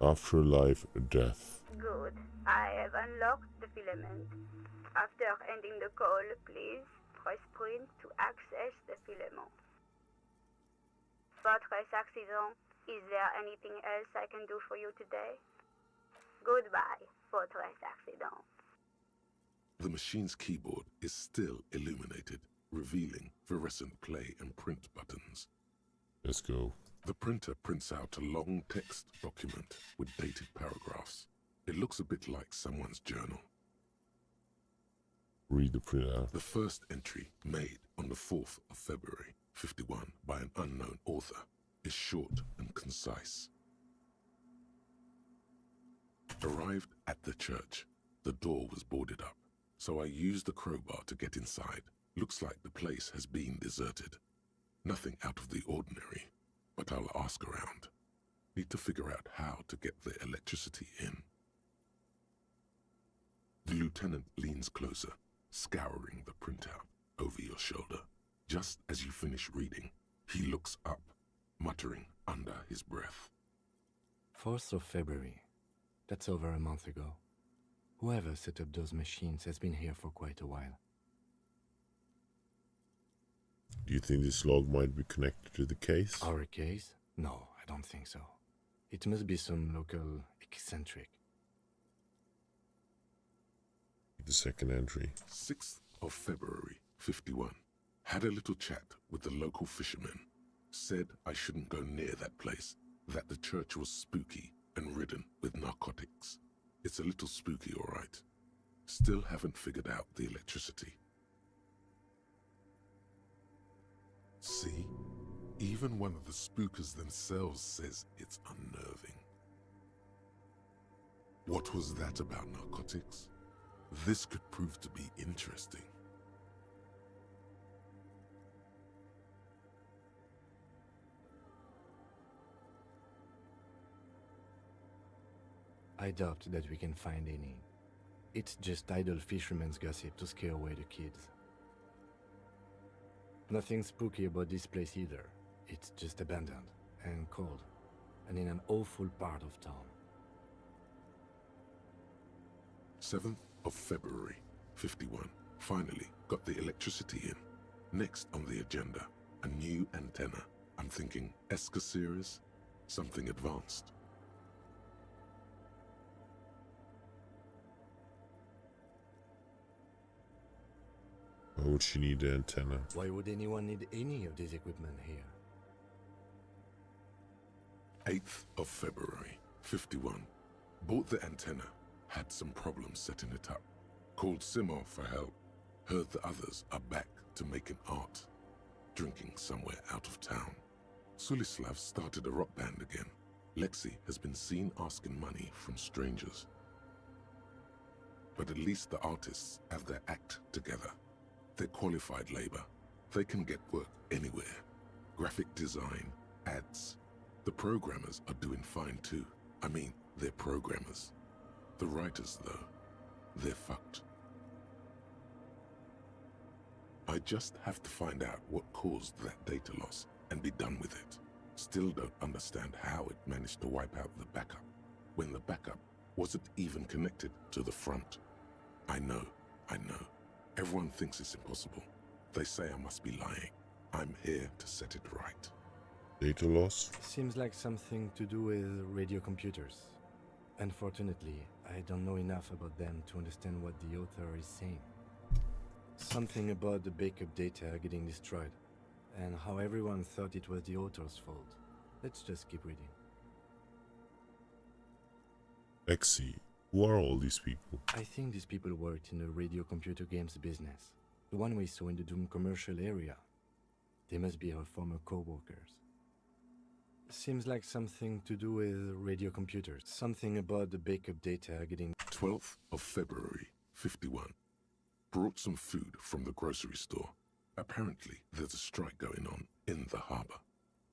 Afterlife death. Good. I have unlocked the filament. After ending the call, please press print to access the filament. Fortress Accident. Is there anything else I can do for you today? Goodbye, Fortress Accident. The machine's keyboard is still illuminated, revealing fluorescent play and print buttons. Let's go. The printer prints out a long text document with dated paragraphs. It looks a bit like someone's journal. Read the printout. The first entry, made on the 4th of February, 51, by an unknown author, is short and concise. Arrived at the church. The door was boarded up, so I used the crowbar to get inside. Looks like the place has been deserted. Nothing out of the ordinary, but I'll ask around. Need to figure out how to get the electricity in. The lieutenant leans closer, scouring the printout over your shoulder. Just as you finish reading, he looks up, muttering under his breath. 4th of February. That's over a month ago. Whoever set up those machines has been here for quite a while. Do you think this log might be connected to the case? Our case? No, I don't think so. It must be some local eccentric. The second entry. 6th of February, 51. Had a little chat with the local fishermen. Said I shouldn't go near that place, that the church was spooky and ridden with narcotics. It's a little spooky, all right. Still haven't figured out the electricity. See? Even one of the spookers themselves says it's unnerving. What was that about narcotics? This could prove to be interesting. I doubt that we can find any. It's just idle fishermen's gossip to scare away the kids. Nothing spooky about this place either. It's just abandoned and cold, and in an awful part of town. 7th of February, 51. Finally got the electricity in. Next on the agenda, a new antenna. I'm thinking ESCA series, something advanced. Why would she need the antenna? Why would anyone need any of this equipment here? 8th of February, 51. Bought the antenna. Had some problems setting it up. Called Simon for help. Heard the others are back to making art. Drinking somewhere out of town. Sulislav started a rock band again. Lexi has been seen asking money from strangers. But at least the artists have their act together. They're qualified labor. They can get work anywhere. Graphic design, ads. The programmers are doing fine too. I mean, they're programmers. The writers, though, they're fucked. I just have to find out what caused that data loss and be done with it. Still don't understand how it managed to wipe out the backup, when the backup wasn't even connected to the front. I know. Everyone thinks it's impossible. They say I must be lying. I'm here to set it right. Data loss? Seems like something to do with radio computers. Unfortunately, I don't know enough about them to understand what the author is saying. Something about the backup data getting destroyed, and how everyone thought it was the author's fault. Let's just keep reading. Lexi, who are all these people? I think these people worked in the radio computer games business. The one we saw in the Doom commercial area. They must be our former co-workers. Seems like something to do with radio computers. Something about the backup data getting... 12th of February, 51. Brought some food from the grocery store. Apparently, there's a strike going on in the harbor.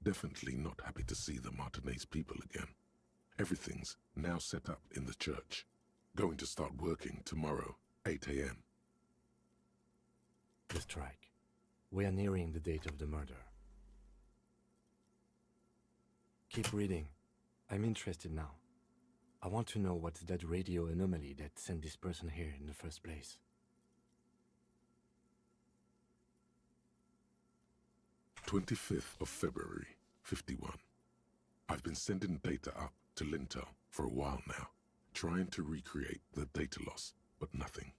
Definitely not happy to see the Martinez people again. Everything's now set up in the church. Going to start working tomorrow, 8 a.m. The strike. We are nearing the date of the murder. Keep reading. I'm interested now. I want to know what's that radio anomaly that sent this person here in the first place. 25th of February, 51. I've been sending data up to Lintel for a while now, trying to recreate the data loss, but nothing.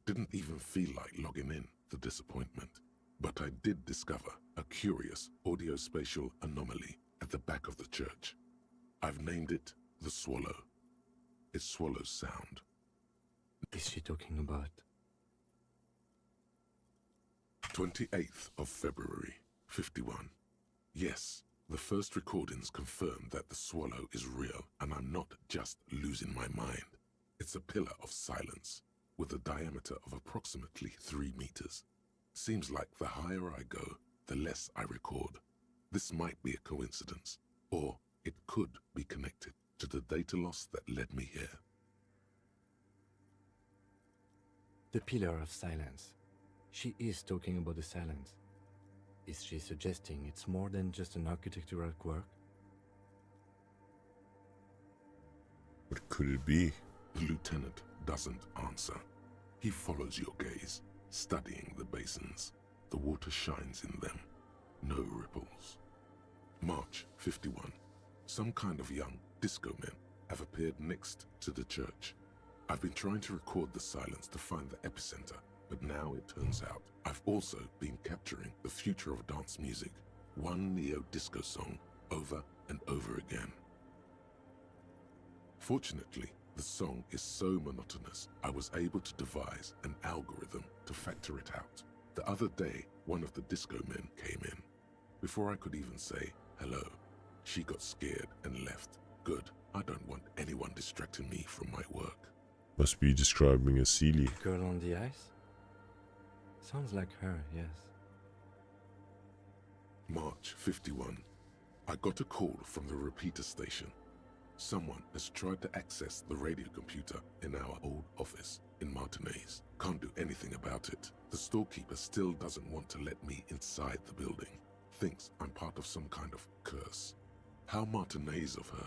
Didn't even feel like logging in, the disappointment. But I did discover a curious audiospatial anomaly at the back of the church. I've named it the Swallow. It swallows sound. Is she talking about? 28th of February, 51. Yes, the first recordings confirm that the swallow is real and I'm not just losing my mind. It's a pillar of silence with a diameter of approximately 3 meters. Seems like the higher I go, the less I record. This might be a coincidence, or it could be connected to the data loss that led me here. The pillar of silence. She is talking about the silence. Is she suggesting it's more than just an architectural quirk? What could it be? The lieutenant doesn't answer. He follows your gaze, studying the basins. The water shines in them. No ripples. March 51. Some kind of young disco men have appeared next to the church. I've been trying to record the silence to find the epicenter, but now it turns out I've also been capturing the future of dance music, one neo-disco song over and over again. Fortunately, the song is so monotonous, I was able to devise an algorithm to factor it out. The other day, one of the disco men came in. Before I could even say hello, she got scared and left. Good, I don't want anyone distracting me from my work. Must be describing a Sealy. Girl on the ice? Sounds like her, yes. March 51. I got a call from the repeater station. Someone has tried to access the radio computer in our old office in Martinez. Can't do anything about it. The storekeeper still doesn't want to let me inside the building. Thinks I'm part of some kind of curse. How Martinez of her.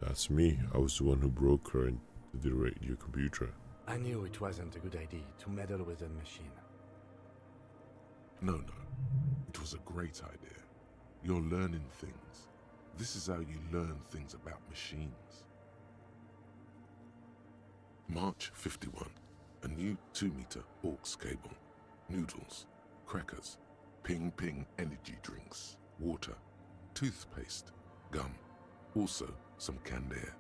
That's me. I was the one who broke her into the radio computer. I knew it wasn't a good idea to meddle with a machine. No. It was a great idea. You're learning things. This is how you learn things about machines. March 51. A new 2-meter aux cable. Noodles. Crackers. Ping energy drinks. Water. Toothpaste. Gum. Also, some canned air.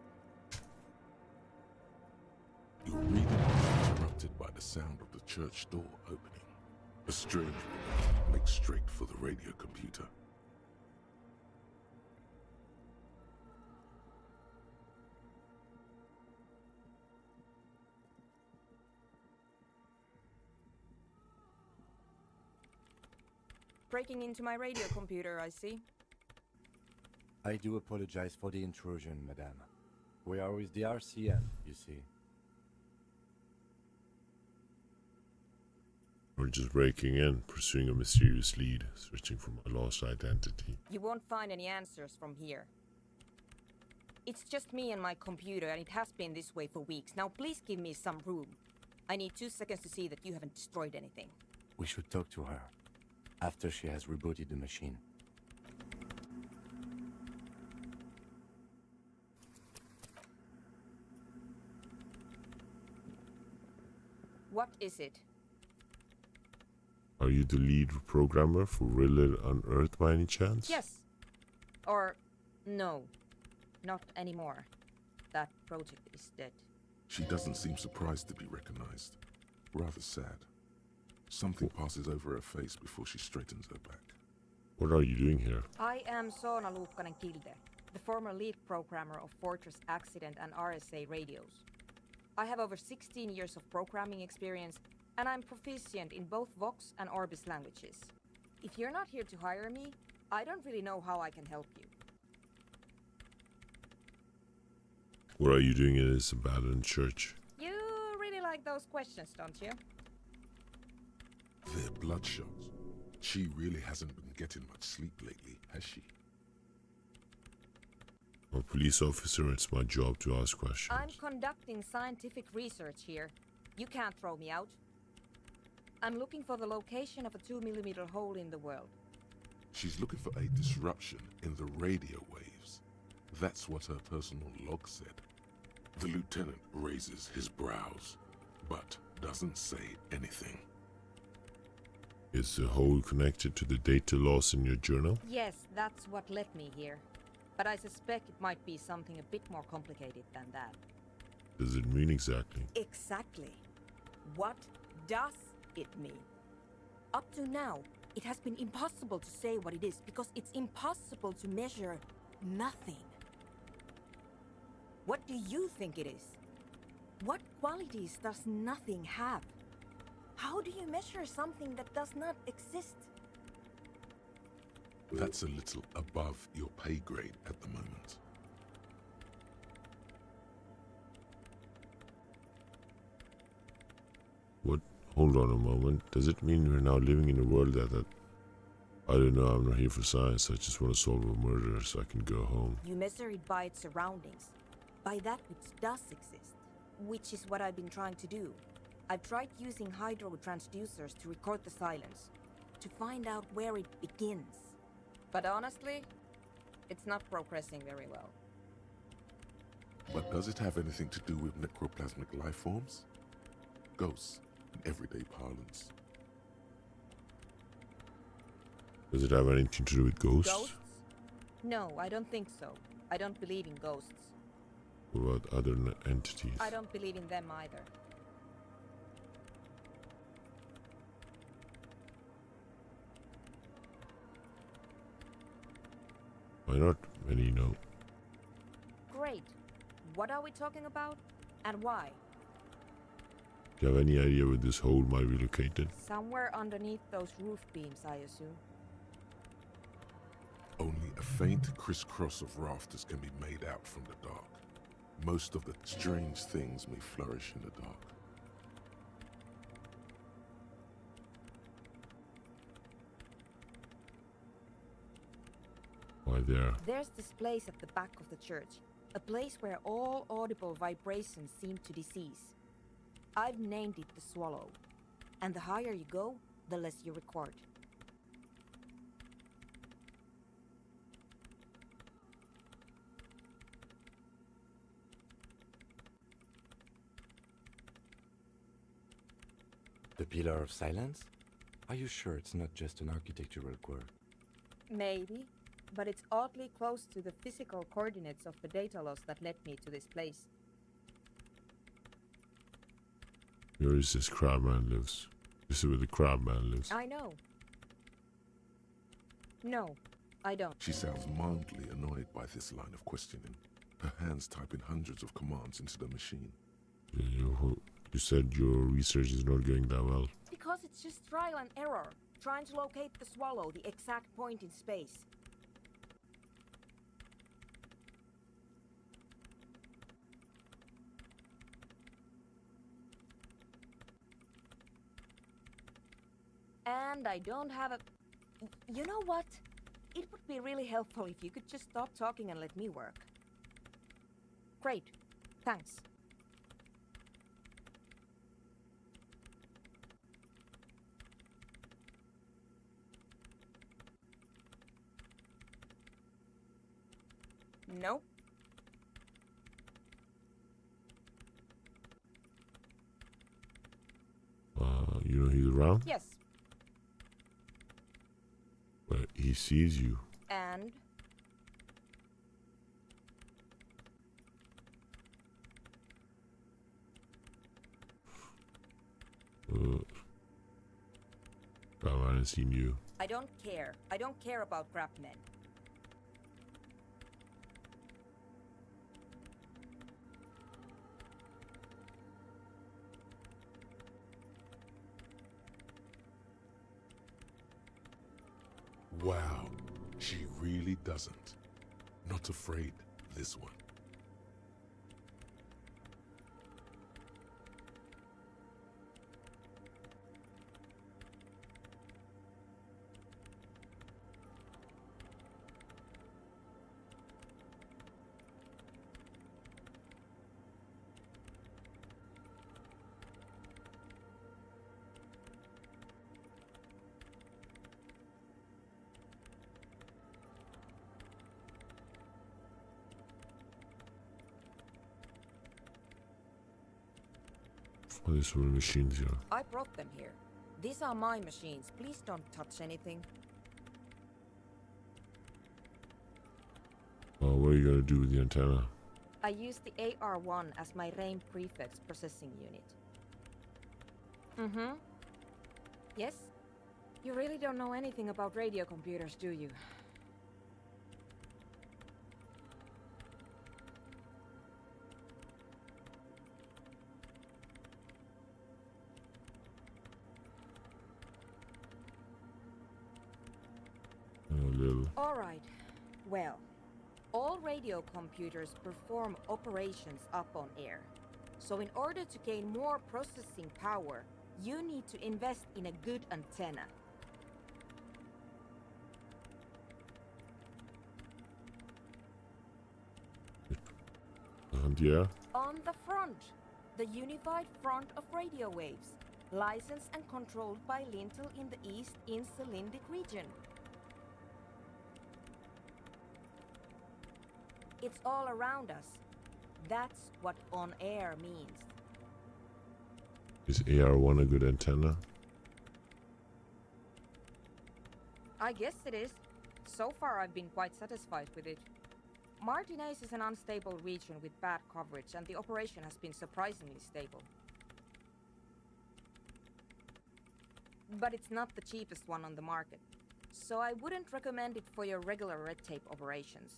Your reading is interrupted by the sound of the church door opening. A strange woman makes straight for the radio computer. Breaking into my radio computer, I see. I do apologize for the intrusion, madame. We are with the RCM, you see. We're just breaking in, pursuing a mysterious lead, searching for my lost identity. You won't find any answers from here. It's just me and my computer, and it has been this way for weeks. Now please give me some room. I need 2 seconds to see that you haven't destroyed anything. We should talk to her after she has rebooted the machine. What is it? Are you the lead programmer for Riddler on Earth by any chance? Yes. Or no. Not anymore. That project is dead. She doesn't seem surprised to be recognized. Rather sad. Something passes over her face before she straightens her back. What are you doing here? I am Soona Luukkanen-Kilde, the former lead programmer of Fortress Accident and RSA radios. I have over 16 years of programming experience, and I'm proficient in both Vox and Orbis languages. If you're not here to hire me, I don't really know how I can help you. What are you doing in this abandoned church? You really like those questions, don't you? They're bloodshot. She really hasn't been getting much sleep lately, has she? What police officer. It's my job to ask questions. I'm conducting scientific research here. You can't throw me out. I'm looking for the location of a 2mm hole in the world. She's looking for a disruption in the radio waves. That's what her personal log said. The lieutenant raises his brows, but doesn't say anything. Is the hole connected to the data loss in your journal? Yes, that's what led me here. But I suspect it might be something a bit more complicated than that. Does it mean exactly? Exactly. What does it mean? Up to now, it has been impossible to say what it is because it's impossible to measure nothing. What do you think it is? What qualities does nothing have? How do you measure something that does not exist? That's a little above your pay grade at the moment. What? Hold on a moment. Does it mean we're now living in a world that I don't know, I'm not here for science. I just want to solve a murder so I can go home. You measure it by its surroundings, by that which does exist, which is what I've been trying to do. I've tried using hydro transducers to record the silence, to find out where it begins. But honestly, it's not progressing very well. But does it have anything to do with necroplasmic life forms? Ghosts, in everyday parlance. Does it have anything to do with ghosts? Ghosts? No, I don't think so. I don't believe in ghosts. What about other entities? I don't believe in them either. Why not? Many know. Great. What are we talking about? And why? Do you have any idea where this hole might be located? Somewhere underneath those roof beams, I assume. Only a faint crisscross of rafters can be made out from the dark. Most of the strange things may flourish in the dark. Why there? There's this place at the back of the church. A place where all audible vibrations seem to decease. I've named it the Swallow. And the higher you go, the less you record. The Pillar of Silence? Are you sure it's not just an architectural quirk? Maybe, but it's oddly close to the physical coordinates of the data loss that led me to this place. Where is this crabman lives? This is where the crabman lives. I know. No, I don't. She sounds mildly annoyed by this line of questioning. Her hands typing hundreds of commands into the machine. You said your research is not going that well. Because it's just trial and error. Trying to locate the Swallow, the exact point in space. And I don't have a... You know what? It would be really helpful if you could just stop talking and let me work. Great. Thanks. Nope. You know he's around? Yes. But he sees you. And? Crabman has seen you. I don't care. I don't care about crabmen. Wow, she really doesn't. Not afraid, this one. What is for the machines here? I brought them here. These are my machines. Please don't touch anything. What are you gonna do with the antenna? I use the AR-1 as my RAIN prefix processing unit. Mm-hmm. Yes? You really don't know anything about radio computers, do you? A little. Alright. Well, all radio computers perform operations up on air. So in order to gain more processing power, you need to invest in a good antenna. And yeah, On the front, the unified front of radio waves, licensed and controlled by Lintel in the East Insulindic region. It's all around us. That's what on air means. is AR1 a good antenna? I guess it is. So far I've been quite satisfied with it. Martinez is an unstable region with bad coverage, and the operation has been surprisingly stable. But it's not the cheapest one on the market, so I wouldn't recommend it for your regular red tape operations.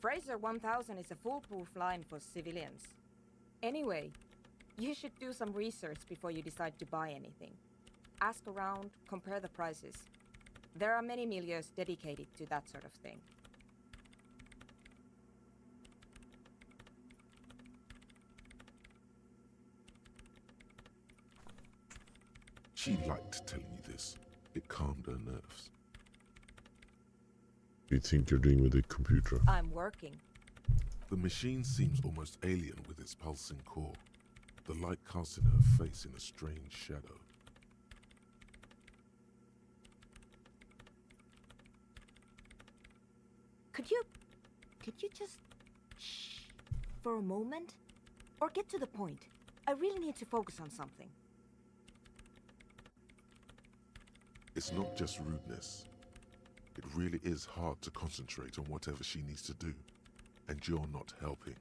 Fraser 1000 is a foolproof line for civilians. Anyway, you should do some research before you decide to buy anything. Ask around, compare the prices. There are many milieus dedicated to that sort of thing. She liked telling you this. It calmed her nerves. What do you think you're doing with the computer? I'm working. The machine seems almost alien with its pulsing core, the light casting her face in a strange shadow. Could you just shh for a moment? Or get to the point. I really need to focus on something. It's not just rudeness. It really is hard to concentrate on whatever she needs to do, and you're not helping.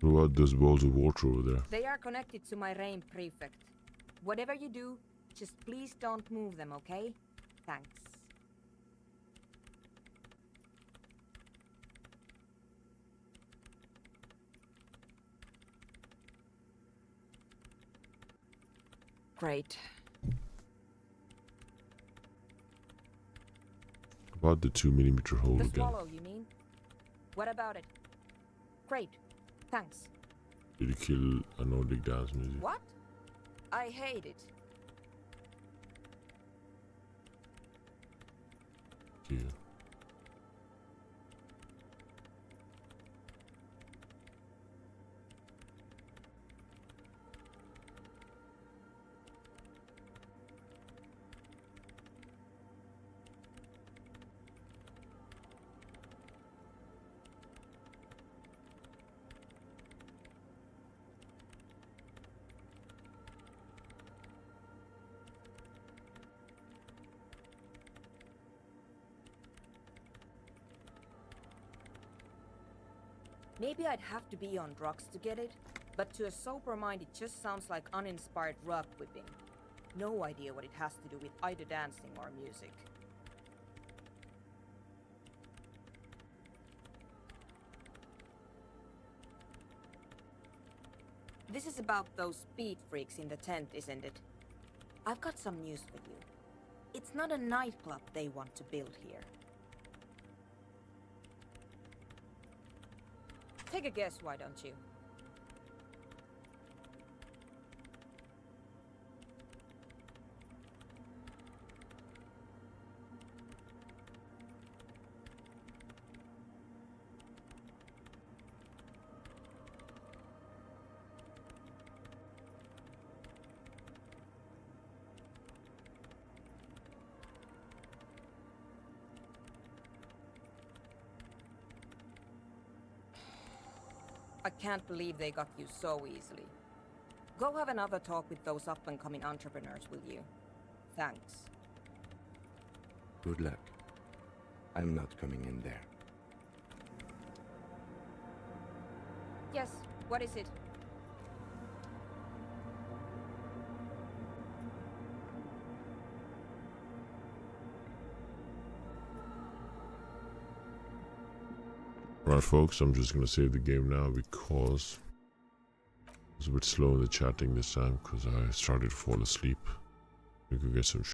What about those bowls of water over there? They are connected to my RAIN prefect. Whatever you do, just please don't move them, okay? Thanks. Great. About the 2mm hole The again. swallow, you mean? What about it? Great. Thanks. Did you kill a Nordic dance music? What? I hate it. Yeah. Maybe I'd have to be on drugs to get it, but to a sober mind it just sounds like uninspired rug whipping. No idea what it has to do with either dancing or music. This is about those speed freaks in the tent, isn't it? I've got some news for you. It's not a nightclub they want to build here. Take a guess, why don't you? I can't believe they got you so easily. Go have another talk with those up-and-coming entrepreneurs, will you? Thanks. Good luck. I'm not coming in there. Yes, what is it? Right, folks, I'm just gonna save the game now because it was a bit slow in the chatting this time because I started to fall asleep. We could get some